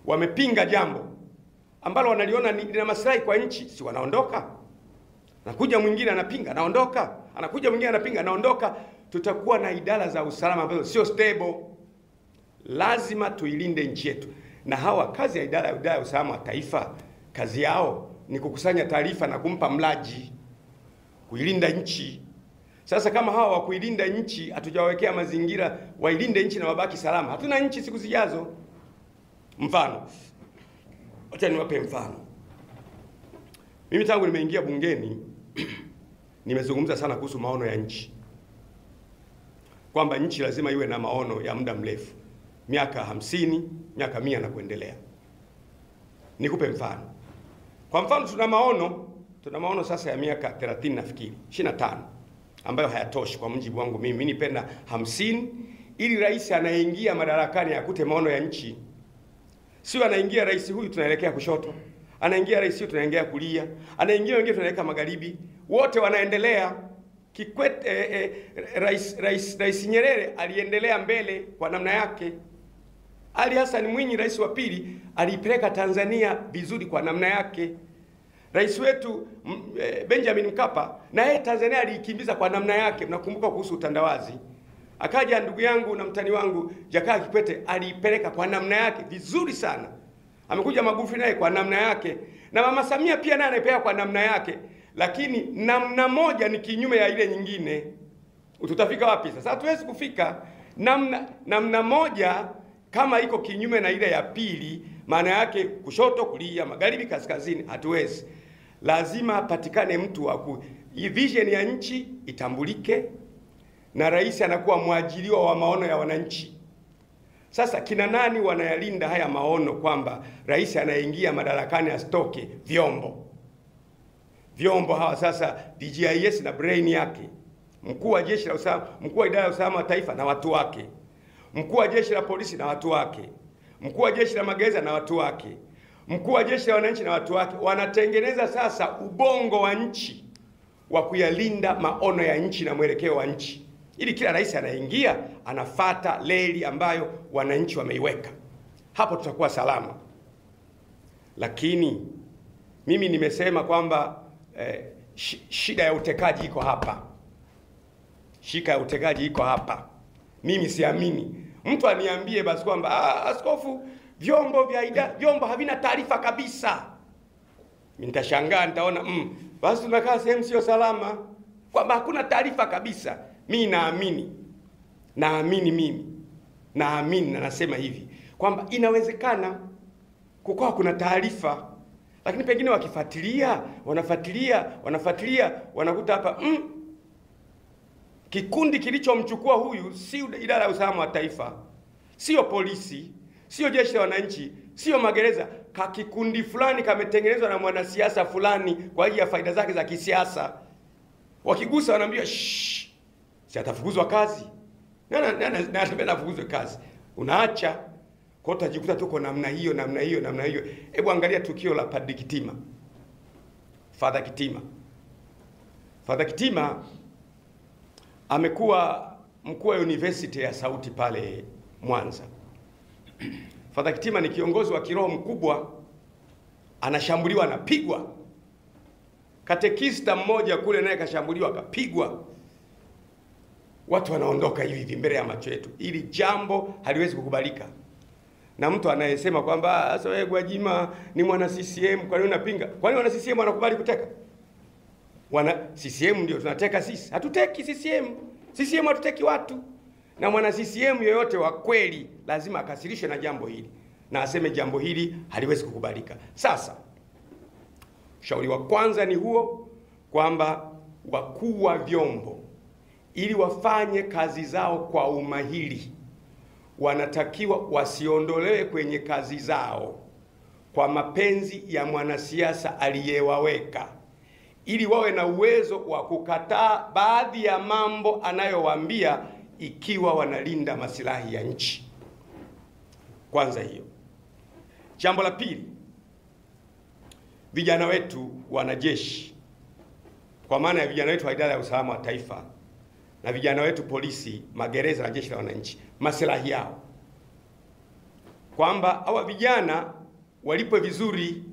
wamepinga jambo ambalo wanaliona lina maslahi kwa nchi, si wanaondoka? Anakuja mwingine anapinga, anaondoka. Anakuja mwingine anapinga, anaondoka. Tutakuwa na idara za usalama ambazo sio stable. Lazima tuilinde nchi yetu. Na hawa kazi ya idara ya usalama wa taifa, kazi yao ni kukusanya taarifa na kumpa mlaji, kuilinda nchi. Sasa kama hawa wa kuilinda nchi hatujawekea mazingira wailinde nchi na wabaki salama, hatuna nchi siku zijazo. Mfano, acha niwape mfano. Mimi tangu nimeingia bungeni nimezungumza sana kuhusu maono ya nchi, kwamba nchi lazima iwe na maono ya muda mrefu, miaka 50, miaka 100 na kuendelea. Nikupe mfano. Kwa mfano tuna maono sasa ya miaka 30 nafikiri 25 ambayo hayatoshi kwa mjibu wangu mimi. Mimi nipenda 50 ili rais anayeingia madarakani akute maono ya nchi. Sio anaingia rais huyu tunaelekea kushoto, anaingia rais huyu tunaelekea kulia, anaingia wengine tunaelekea magharibi, wote wanaendelea. Kikwete Rais Nyerere aliendelea mbele kwa namna yake. Ali Hassan Mwinyi rais wa pili aliipeleka Tanzania vizuri kwa namna yake. Rais wetu Benjamin Mkapa na yeye Tanzania aliikimbiza kwa namna yake. Mnakumbuka kuhusu utandawazi. Akaja ndugu yangu na mtani wangu Jakaya Kikwete aliipeleka kwa namna yake vizuri sana. Amekuja Magufuli naye kwa namna yake, na Mama Samia pia naye anaipeleka kwa namna yake. Lakini namna moja ni kinyume ya ile nyingine. Tutafika wapi sasa? Hatuwezi kufika. Namna moja kama iko kinyume na ile ya pili, maana yake kushoto, kulia, magharibi, kaskazini, hatuwezi. Lazima patikane mtu wa vision ya nchi itambulike, na rais anakuwa mwajiliwa wa maono ya wananchi. Sasa kina nani wanayalinda haya maono, kwamba rais anaingia madarakani asitoke? Vyombo hawa sasa, DJIS na brain yake, mkuu wa jeshi la usalama, mkuu wa idara ya usalama wa taifa na watu wake, mkuu wa jeshi la polisi na watu wake, mkuu wa jeshi la magereza na watu wake, mkuu wa jeshi la wananchi na watu wake, wanatengeneza sasa ubongo wa nchi wa kuyalinda maono ya nchi na mwelekeo wa nchi, ili kila rais anaingia anafata leli ambayo wananchi wameiweka. Hapo tutakuwa salama. Lakini mimi nimesema kwamba shida ya utekaji iko hapa. Shika ya utekaji iko hapa. Mimi siamini mtu aniambie basi kwamba askofu, vyombo havina taarifa kabisa. Mimi nitashangaa, nitaona basi tunakaa sehemu sio salama, kwamba hakuna taarifa kabisa. Mimi naamini na nasema hivi kwamba inawezekana kukawa kuna taarifa, Lakini pengine wakifuatilia, wanafuatilia, wanakuta hapa kikundi kilichomchukua huyu si idara ya usalama wa taifa, sio polisi, sio jeshi la wananchi, sio magereza. Kikundi fulani kametengenezwa na mwanasiasa fulani kwa ajili ya faida zake za kisiasa. Wakigusa wanaambia si atafukuzwa kazi. Na atafukuzwa kazi. Unaacha kwa utajikuta tuko namna hiyo. Hebu angalia tukio la Padri Kitima. Father Kitima amekuwa mkuu wa university ya Sauti pale Mwanza. Father Kitima ni kiongozi wa kiroho mkubwa, anashambuliwa, anapigwa. Katekista mmoja kule naye kashambuliwa, akapigwa. Watu wanaondoka hivi mbele ya macho yetu. Ili jambo haliwezi kukubalika. Na mtu anayesema kwamba sasa wewe Gwajima ni mwana CCM, kwa nini unapinga? Kwani wana CCM wanakubali kuteka? Wana CCM ndio tunateka sisi. Hatuteki CCM. CCM hatuteki watu. Na mwana CCM yoyote wa kweli lazima akasirishwe na jambo hili na aseme jambo hili haliwezi kukubalika. Sasa ushauri wa kwanza ni huo, kwamba wakuu wa vyombo ili wafanye kazi zao kwa umahiri wanatakiwa wasiondolewe kwenye kazi zao kwa mapenzi ya mwanasiasa aliyewaweka, ili wawe na uwezo wa kukataa baadhi ya mambo anayowaambia ikiwa wanalinda maslahi ya nchi. Kwanza hiyo. Jambo la pili, vijana wetu wanajeshi, kwa maana ya vijana wetu wa idara ya usalama wa taifa na vijana wetu polisi, magereza na jeshi la wananchi, maslahi yao, kwamba hawa vijana walipwe vizuri.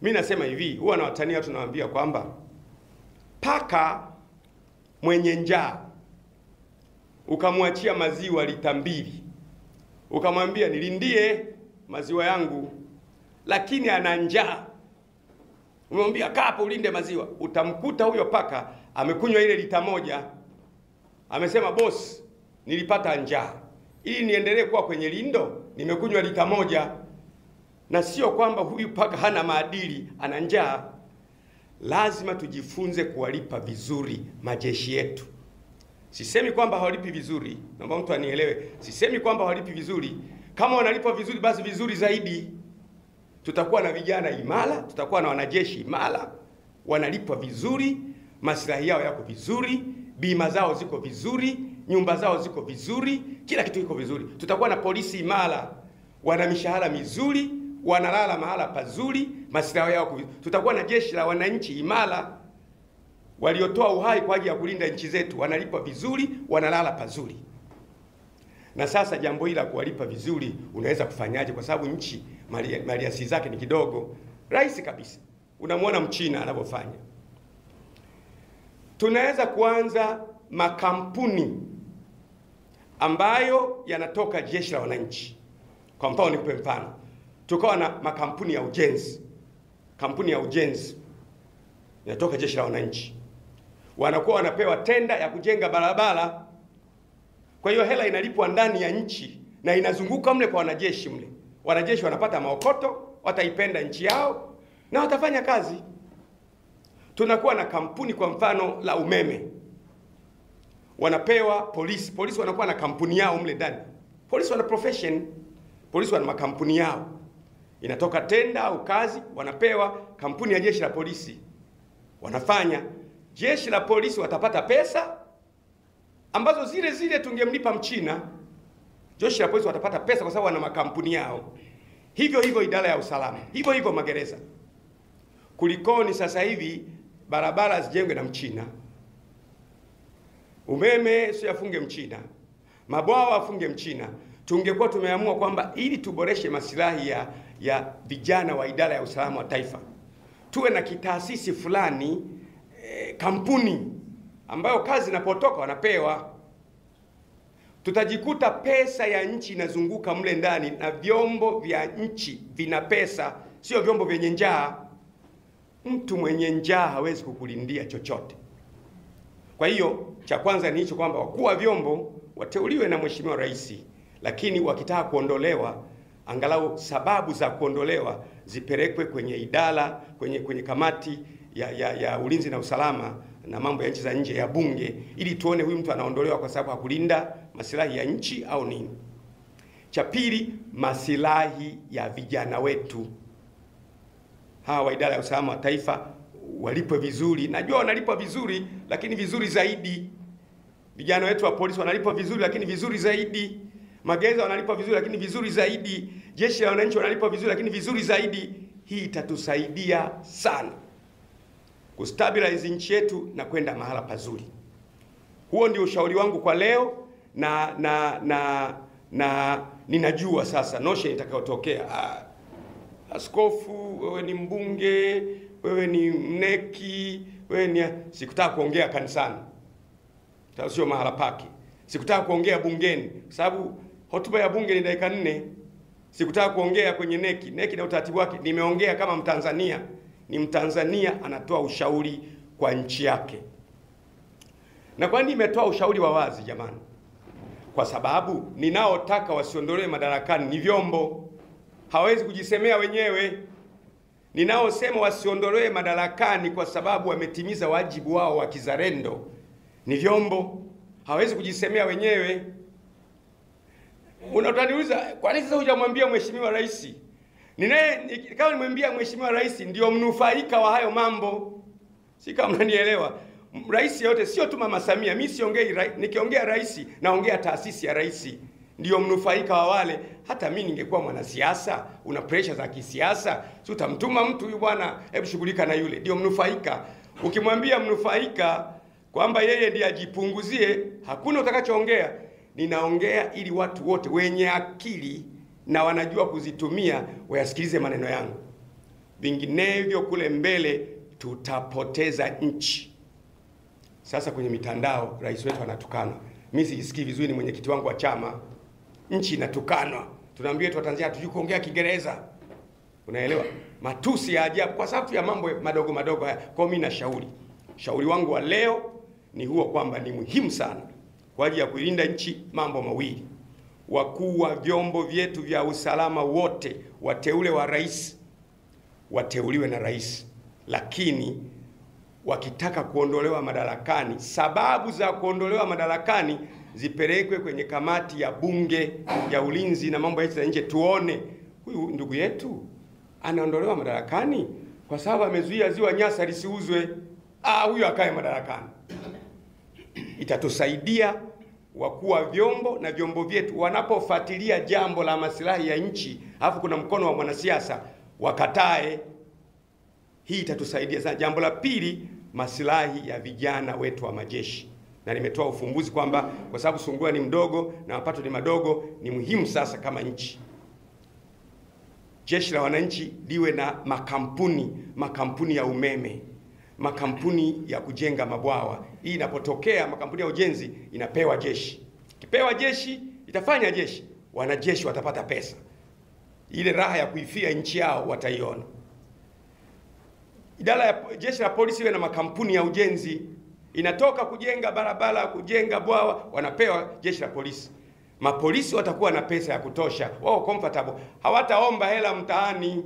Mimi nasema hivi, huwa na watania tunawaambia kwamba paka mwenye njaa ukamwachia maziwa lita 2, ukamwambia nilindie maziwa yangu, lakini ana njaa, umemwambia kaa hapo ulinde maziwa, utamkuta huyo paka amekunywa ile lita 1, amesema boss, nilipata njaa, ili niendelee kuwa kwenye lindo nimekunywa lita 1. Na sio kwamba huyu paka hana maadili, ana njaa. Lazima tujifunze kuwalipa vizuri majeshi yetu. Sisemi kwamba hawalipi vizuri, naomba mtu anielewe. Sisemi kwamba hawalipi vizuri. Kama wanalipa vizuri, basi vizuri zaidi. Tutakuwa na vijana imara, tutakuwa na wanajeshi imara, wanalipwa vizuri, maslahi yao yako vizuri, bima zao ziko vizuri, nyumba zao ziko vizuri, kila kitu kiko vizuri. Tutakuwa na polisi imara, wana mishahara mizuri, wanalala mahala pazuri, maslahi yao vizuri. Tutakuwa na jeshi la wananchi imara, waliotoa uhai kwa ajili ya kulinda nchi zetu, wanalipwa vizuri, wanalala pazuri. Na sasa jambo hili la kuwalipa vizuri unaweza kufanyaje? Kwa sababu nchi maliasili zake ni kidogo. Rahisi kabisa. Unamwona Mchina anavyofanya. Tunaweza kuanza makampuni ambayo yanatoka jeshi la wananchi. Kwa mfano nikupe mfano. Tukawa na makampuni ya ujenzi. Kampuni ya ujenzi yanatoka jeshi la wananchi. Wanakuwa wanapewa tenda ya kujenga barabara. Kwa hiyo hela inalipwa ndani ya nchi na inazunguka mle kwa wanajeshi mle. Wanajeshi wanapata maokoto, wataipenda nchi yao na watafanya kazi. Tunakuwa na kampuni kwa mfano la umeme. Wanapewa polisi. Polisi wanakuwa na kampuni yao mle ndani. Polisi wana profession. Polisi wana makampuni yao. Inatoka tenda au kazi, wanapewa kampuni ya jeshi la polisi. Wanafanya. Jeshi la polisi watapata pesa ambazo zile tungemlipa Mchina. Jeshi la polisi watapata pesa kwa sababu wana makampuni yao. Hivyo idara ya usalama. Hivyo magereza. Kulikoni sasa hivi barabara zijengwe na Mchina. Umeme sio afunge Mchina. Mabwawa afunge Mchina. Tungekuwa tumeamua kwamba ili tuboreshe maslahi ya vijana wa idara ya usalama wa taifa, tuwe na kitaasisi fulani, kampuni ambayo kazi inapotoka wanapewa. Tutajikuta pesa ya nchi inazunguka mle ndani na vyombo vya nchi vina pesa, sio vyombo vyenye njaa. Mtu mwenye njaa hawezi kukulindia chochote. Kwa hiyo cha kwanza ni hicho, kwamba wakuu wa vyombo wateuliwe na Mheshimiwa Rais, lakini wakitaka kuondolewa angalau sababu za kuondolewa zipelekwe kwenye idara, kwenye kamati ya ulinzi na usalama na mambo ya nchi za nje ya bunge, ili tuone huyu mtu anaondolewa kwa sababu hakulinda maslahi ya nchi au nini. Cha pili, maslahi ya vijana wetu hawa wa idara ya usalama wa taifa walipwe vizuri. Najua wanalipwa vizuri, lakini vizuri zaidi. Vijana wetu wa polisi wanalipwa vizuri, lakini vizuri zaidi. Magereza wanalipwa vizuri, lakini vizuri zaidi. Jeshi la wananchi wanalipwa vizuri, lakini vizuri zaidi. Hii itatusaidia sana kustabilize nchi yetu na kwenda mahala pazuri. Huo ndio ushauri wangu kwa leo, na ninajua sasa notion itakayotokea. Askofu, wewe ni mbunge, wewe ni mneki, wewe ni... Sikutaka kuongea kanisani, sio mahala pake. Sikutaka kuongea bungeni, sababu hotuba ya bunge ni dakika 4. Sikutaka kuongea kwenye neki na utaratibu wake. Nimeongea kama Mtanzania. Ni Mtanzania anatoa ushauri kwa nchi yake. Na kwa nini nimetoa ushauri wa wazi jamani? Kwa sababu ninaotaka wasiondolewe madarakani ni vyombo. Hawezi kujisemea wenyewe. Ninaosema wasiondolewe madarakani kwa sababu wametimiza wajibu wao wa kizalendo ni vyombo. Hawezi kujisemea wenyewe. Unataniuliza, kwa nini sasa hujamwambia Mheshimiwa Rais? Kama nimwambia Mheshimiwa Rais ndio mnufaika wa hayo mambo. Si kama mnanielewa. Rais yote sio tu Mama Samia. Mimi siongei nikiongea rais naongea taasisi ya rais. Ndio mnufaika wa wale. Hata mimi ningekuwa mwanasiasa, una pressure za kisiasa, si utamtuma mtu huyu bwana, hebu shughulika na yule. Ndio mnufaika. Ukimwambia mnufaika kwamba yeye ndiye ajipunguzie, hakuna utakachoongea. Ninaongea ili watu wote wenye akili na wanajua kuzitumia wayasikilize maneno yangu. Vinginevyo kule mbele tutapoteza nchi. Sasa kwenye mitandao rais wetu anatukana. Mimi sijisikii vizuri, ni mwenyekiti wangu wa chama. Nchi inatukanwa. Tunaambia watu wa Tanzania hatujui kuongea Kiingereza. Unaelewa? Matusi ya ajabu kwa sababu ya mambo madogo madogo haya. Kwa mimi shauri wangu wa leo ni huo, kwamba ni muhimu sana kwa ajili ya kuilinda nchi mambo mawili. Wakuu wa vyombo vyetu vya usalama wote wateule wa rais wateuliwe na rais, lakini wakitaka kuondolewa madarakani, sababu za kuondolewa madarakani zipelekwe kwenye kamati ya bunge ya ulinzi na mambo ya nchi za nje, tuone huyu ndugu yetu anaondolewa madarakani kwa sababu amezuia ziwa Nyasa lisiuzwe. Huyu akae madarakani. Itatusaidia wakuu wa vyombo na vyombo vyetu wanapofuatilia jambo la maslahi ya nchi, alafu kuna mkono wa mwanasiasa wakatae. Hii itatusaidia sana. Jambo la pili, maslahi ya vijana wetu wa majeshi. Na nimetoa ufumbuzi kwamba kwa sababu Sungura ni mdogo na mapato ni madogo, ni muhimu sasa kama nchi jeshi la wananchi liwe na makampuni ya umeme, makampuni ya kujenga mabwawa. Hii inapotokea makampuni ya ujenzi inapewa jeshi. Kipewa jeshi itafanya jeshi, wanajeshi watapata pesa. Ile raha ya kuifia nchi yao wataiona. Idara ya jeshi la polisi iwe na makampuni ya ujenzi. Inatoka kujenga barabara, kujenga bwawa, wanapewa jeshi la polisi. Mapolisi watakuwa na pesa ya kutosha, wao comfortable, hawataomba hela mtaani.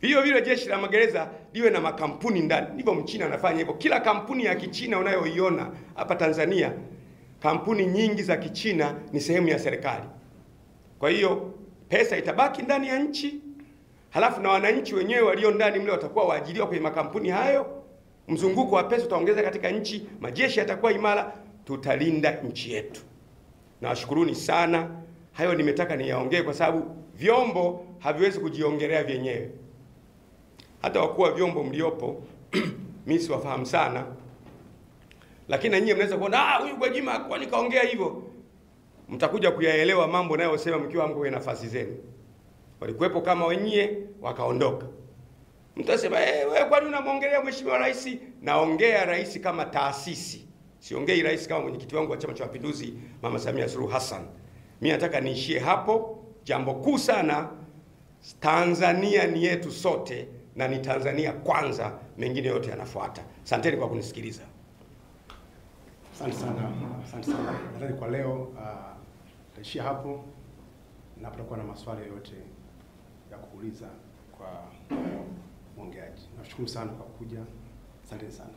Vile jeshi la magereza liwe na makampuni ndani. Ndivyo Mchina anafanya hivyo. Kila kampuni ya Kichina unayoiona hapa Tanzania, kampuni nyingi za Kichina ni sehemu ya serikali. Kwa hiyo pesa itabaki ndani ya nchi, halafu na wananchi wenyewe walio ndani mle watakuwa waajiriwa kwenye makampuni hayo. Mzunguko wa pesa utaongeza katika nchi, majeshi yatakuwa imara, tutalinda nchi yetu. Nawashukuruni sana. Hayo nimetaka niyaongee kwa sababu vyombo haviwezi kujiongelea vyenyewe. Hata wakuu wa vyombo mliopo mimi siwafahamu sana, lakini na nyinyi mnaweza kuona huyu Gwajima kwa nini kaongea hivyo. Mtakuja kuyaelewa mambo nayo sema mkiwa mko kwenye nafasi zenu. Walikuwepo kama wenyewe wakaondoka. Mtasema wewe kwa nini unamwongelea Mheshimiwa Rais? Naongea rais kama taasisi. Siongei rais kama mwenyekiti wangu wa Chama cha Mapinduzi Mama Samia Suluhu Hassan. Mimi nataka niishie hapo. Jambo kuu sana, Tanzania ni yetu sote na ni Tanzania kwanza, mengine yote yanafuata. Asanteni kwa kunisikiliza. Asante sana. Nadhani kwa leo taishia hapo. na kutakuwa na maswali yote ya kuuliza kwa mwongeaji. Nashukuru sana kwa kuja. Asante sana.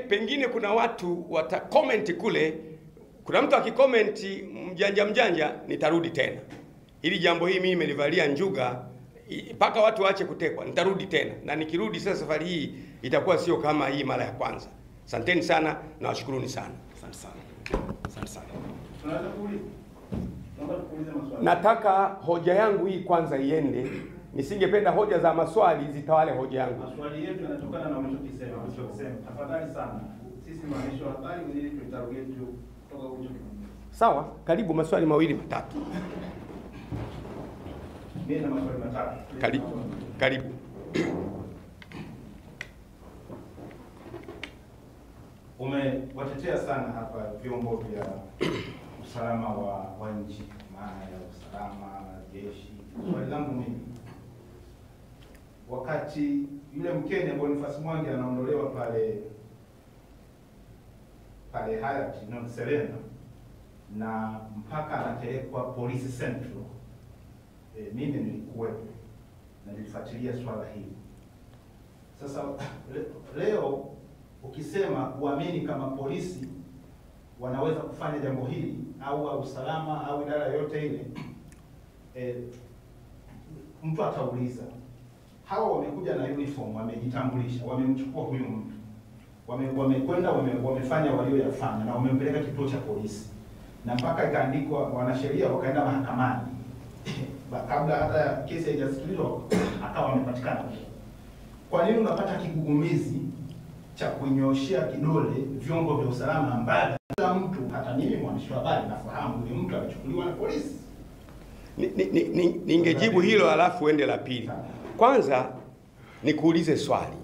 Pengine kuna watu wata comment kule. Kuna mtu akicomment mjanja nitarudi tena. Ili jambo hili mimi nimelivalia njuga mpaka watu waache kutekwa. Nitarudi tena. Na nikirudi sasa safari hii itakuwa sio kama hii mara ya kwanza. Asanteni sana na washukuruni sana. Asante sana. Asante sana. Tunaweza kuuliza? Naomba tuulize maswali. Nataka hoja yangu hii kwanza iende. Nisingependa hoja za maswali zitawale hoja yangu. Maswali yetu yanatokana na unachokisema. Tafadhali sana. Sisi maandishi wa habari ili tutarget kutoka huko. Sawa, karibu maswali mawili matatu. Mimi na maswali matatu. Karibu. Umewatetea sana hapa vyombo vya usalama wa nchi, maana ya usalama, jeshi. Swali langu mimi, wakati yule Mkenya Boniface Mwangi anaondolewa pale Hayati na Serena na mpaka anapelekwa Police Central, mimi nilikuwepo na nilifuatilia swala hili. Sasa leo ukisema uamini kama polisi wanaweza kufanya jambo hili au usalama au idara yote ile, mtu atauliza, hawa wamekuja na uniform, wamejitambulisha, wamemchukua huyu mtu, wamekwenda wamefanya walioyafanya na wamempeleka kituo cha polisi, na mpaka ikaandikwa wanasheria wakaenda mahakamani kabla hata kesi haijasikilizwa akawa wamepatikana. Kwa nini unapata kigugumizi cha kunyoshia kidole vyombo vya usalama ambavyo kila mtu, hata mimi mwandishi wa habari nafahamu ni mtu alichukuliwa na polisi? Ningejibu hilo alafu uende la pili. Kwanza nikuulize swali.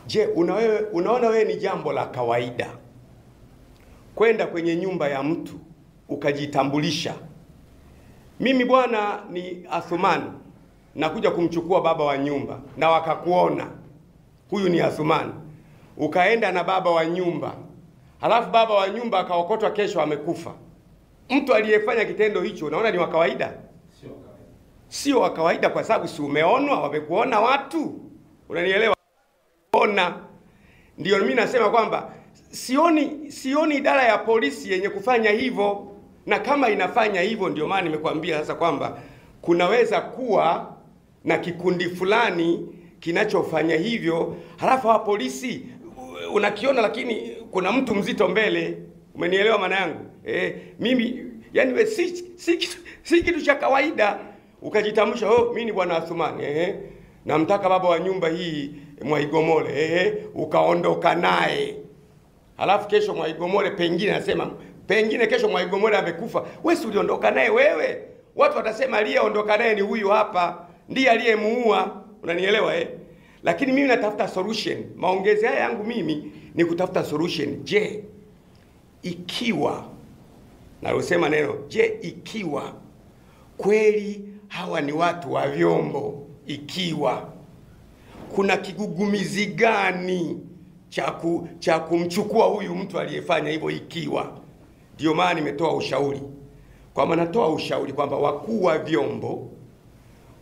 Je, unaona wewe ni jambo la kawaida kwenda kwenye nyumba ya mtu ukajitambulisha, mimi bwana ni Athumani, nakuja kumchukua baba wa nyumba, na wakakuona huyu ni Athumani, ukaenda na baba wa nyumba, halafu baba wa nyumba akaokotwa kesho amekufa, mtu aliyefanya kitendo hicho unaona ni wa kawaida? Sio wa kawaida, kwa sababu si umeonwa, wamekuona watu, unanielewa? Ona, ndio mimi nasema kwamba sioni idara ya polisi yenye kufanya hivyo, na kama inafanya hivyo ndio maana nimekwambia sasa kwamba kunaweza kuwa na kikundi fulani kinachofanya hivyo, halafu wa polisi unakiona, lakini kuna mtu mzito mbele. Umenielewa maana yangu? Mimi yani we si kitu cha kawaida ukajitambulisha, mimi ni bwana Athumani, namtaka baba wa nyumba hii Mwaigomole, ukaondoka naye. Halafu kesho Mwaigomole pengine kesho Mwaigomole amekufa, wewe si uliondoka naye wewe? Watu watasema aliyeondoka naye ni huyu hapa, ndiye aliyemuua. Unanielewa Lakini mimi natafuta solution. Maongezi haya yangu mimi ni kutafuta solution. Je, ikiwa nalosema neno ikiwa kweli hawa ni watu wa vyombo, ikiwa kuna kigugumizi gani cha kumchukua huyu mtu aliyefanya hivyo, ikiwa ndio maana nimetoa ushauri kwamba wakuu wa vyombo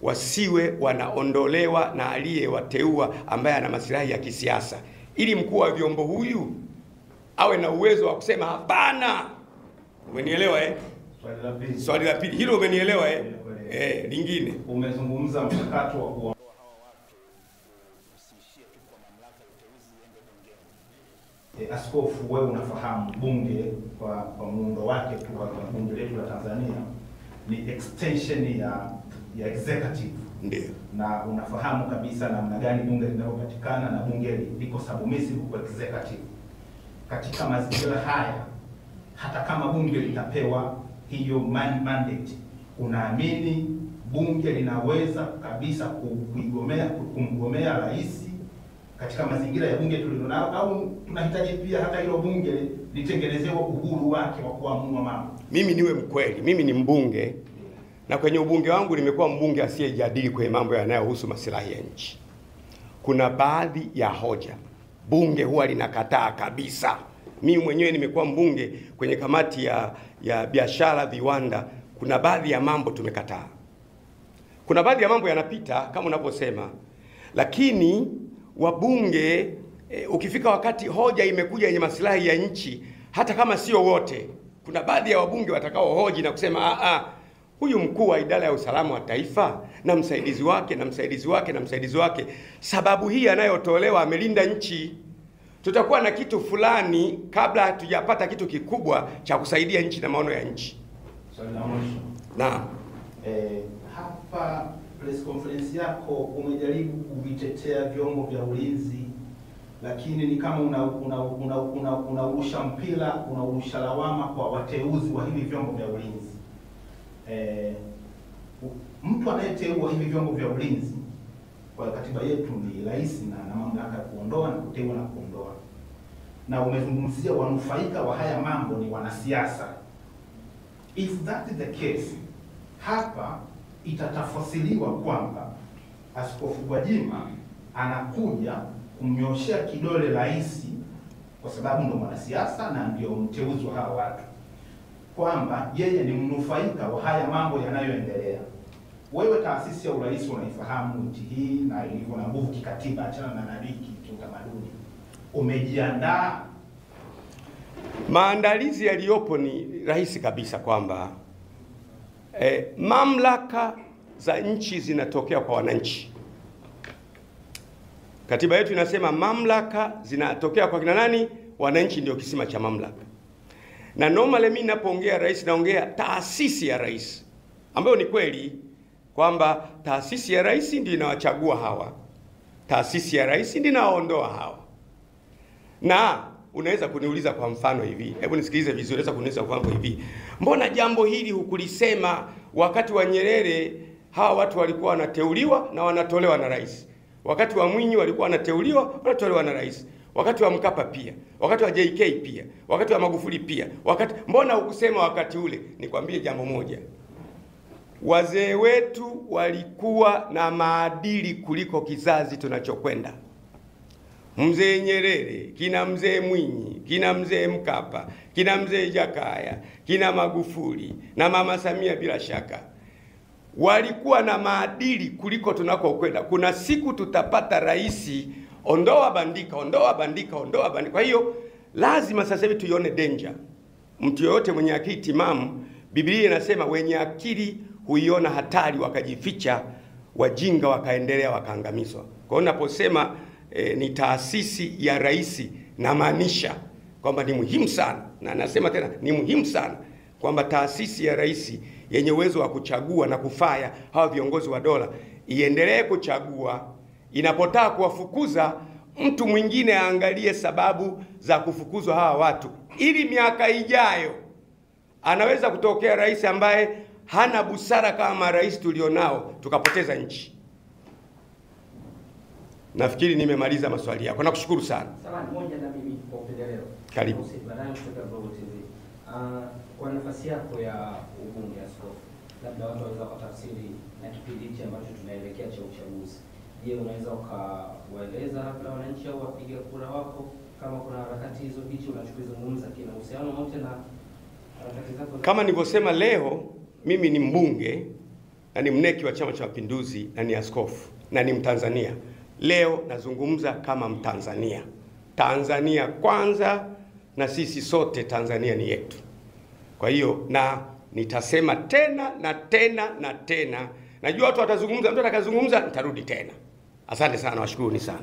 wasiwe wanaondolewa na aliyewateua ambaye ana maslahi ya kisiasa, ili mkuu wa vyombo huyu awe na uwezo wa kusema hapana. Umenielewa Swali la pili hilo umenielewa lingine, umezungumza mchakato wa kuondoa hawa watu usiishie tu kwa mamlaka ya uteuzi uende bungeni. Askofu, wewe unafahamu bunge kwa muundo wake tu, kwa bunge letu la Tanzania ni extension ya executive. Ndio. Na unafahamu kabisa namna gani bunge linalopatikana, na bunge liko submissive kwa executive. Katika mazingira haya, hata kama bunge litapewa hiyo mandate, unaamini bunge linaweza kabisa kumgomea rais katika mazingira ya bunge tulilonao, au tunahitaji pia hata hilo bunge litengenezewe uhuru wake wa kuamua mambo? Mimi niwe mkweli, mimi ni mbunge, na kwenye ubunge wangu nimekuwa mbunge asiyejadili kwenye mambo yanayohusu maslahi ya nchi. Kuna baadhi ya hoja bunge huwa linakataa kabisa. Mimi mwenyewe nimekuwa mbunge kwenye kamati ya biashara, viwanda, kuna baadhi ya mambo tumekataa. Kuna baadhi ya mambo yanapita kama unavyosema, lakini wabunge ukifika wakati hoja imekuja yenye maslahi ya nchi, hata kama sio wote, kuna baadhi ya wabunge watakao hoji na kusema huyu mkuu wa idara ya usalama wa taifa na msaidizi wake na msaidizi wake na msaidizi wake, sababu hii anayotolewa amelinda nchi. Tutakuwa na kitu fulani kabla hatujapata kitu kikubwa cha kusaidia nchi na maono ya nchi. Swali la mwisho. Naam. Hapa press conference yako umejaribu kuvitetea vyombo vya ulinzi, lakini ni kama unaurusha mpira, unaurusha lawama kwa wateuzi wa hivi vyombo vya ulinzi. Mtu anayeteua hivi vyombo vya ulinzi kwa katiba yetu ni rais na mamlaka ya kuondoa na kuteua na kuondoa. Na umezungumzia wanufaika wa haya mambo ni wanasiasa. If that is the case, hapa itatafasiriwa kwamba Askofu Gwajima anakuja kumnyoshea kidole rais kwa sababu ndo mwanasiasa na ndio mteuzi wa hawa watu, kwamba yeye ni mnufaika wa haya mambo yanayoendelea. Wewe taasisi ya urais unaifahamu nchi hii na ilivyo na nguvu kikatiba, achana na nariki kiutamaduni. Umejiandaa? Maandalizi yaliyopo ni rahisi kabisa kwamba mamlaka za nchi zinatokea kwa wananchi. Katiba yetu inasema mamlaka zinatokea kwa kina nani? Wananchi ndio kisima cha mamlaka. Na normally mimi ninapoongea rais naongea taasisi ya rais, ambayo ni kweli kwamba taasisi ya rais ndio inawachagua hawa, taasisi ya rais ndio inawaondoa hawa. Na unaweza kuniuliza kwa mfano hivi, hebu nisikilize vizuri, unaweza kuniuliza kwa mfano hivi, mbona jambo hili hukulisema wakati wa Nyerere? Hawa watu walikuwa wanateuliwa na wanatolewa na rais. Wakati wa Mwinyi walikuwa wanateuliwa, wanatolewa na rais. Wakati wa Mkapa pia, wakati wa JK pia, wakati wa Magufuli pia. Mbona hukusema wakati ule? Nikwambie jambo moja. Wazee wetu walikuwa na maadili kuliko kizazi tunachokwenda. Mzee Nyerere, kina mzee Mwinyi, kina mzee Mkapa, kina mzee Jakaya, kina Magufuli na mama Samia bila shaka. Walikuwa na maadili kuliko tunakokwenda. Kuna siku tutapata rais ondoa bandika, ondoa bandika, ondoa bandika. Kwa hiyo lazima sasa hivi tuione danger. Mtu yoyote mwenye akili timamu, Biblia inasema wenye akili huiona hatari wakajificha, wajinga wakaendelea wakaangamizwa. Kwa hiyo naposema ni taasisi ya rais, na maanisha kwamba ni muhimu sana, na nasema tena ni muhimu sana kwamba taasisi ya rais yenye uwezo wa kuchagua na kufaya hawa viongozi wa dola iendelee kuchagua. Inapotaka kuwafukuza mtu mwingine aangalie sababu za kufukuzwa hawa watu, ili miaka ijayo anaweza kutokea rais ambaye hana busara kama rais tulionao, tukapoteza nchi. Nafikiri nimemaliza maswali yako. Nakushukuru sana. Sawa, moja na mimi kwa upendeleo. Karibu. Kwa nafasi yako ya ubunge askofu, labda watu waweza kutafsiri na kipindi hichi ambacho tunaelekea cha uchaguzi. Je, unaweza ukawaeleza labda wananchi au wapiga kura wako kama kuna harakati hizo hichi unachokizungumza kina uhusiano wote na harakati zako? Kama nilivyosema, leo mimi ni mbunge na ni mneki wa Chama cha Mapinduzi na ni askofu na ni Mtanzania. Leo nazungumza kama Mtanzania. Tanzania kwanza, na sisi sote Tanzania ni yetu. Kwa hiyo na nitasema tena na tena na tena. Najua watu watazungumza, mtu atakazungumza nitarudi tena. Asante sana, washukuruni sana.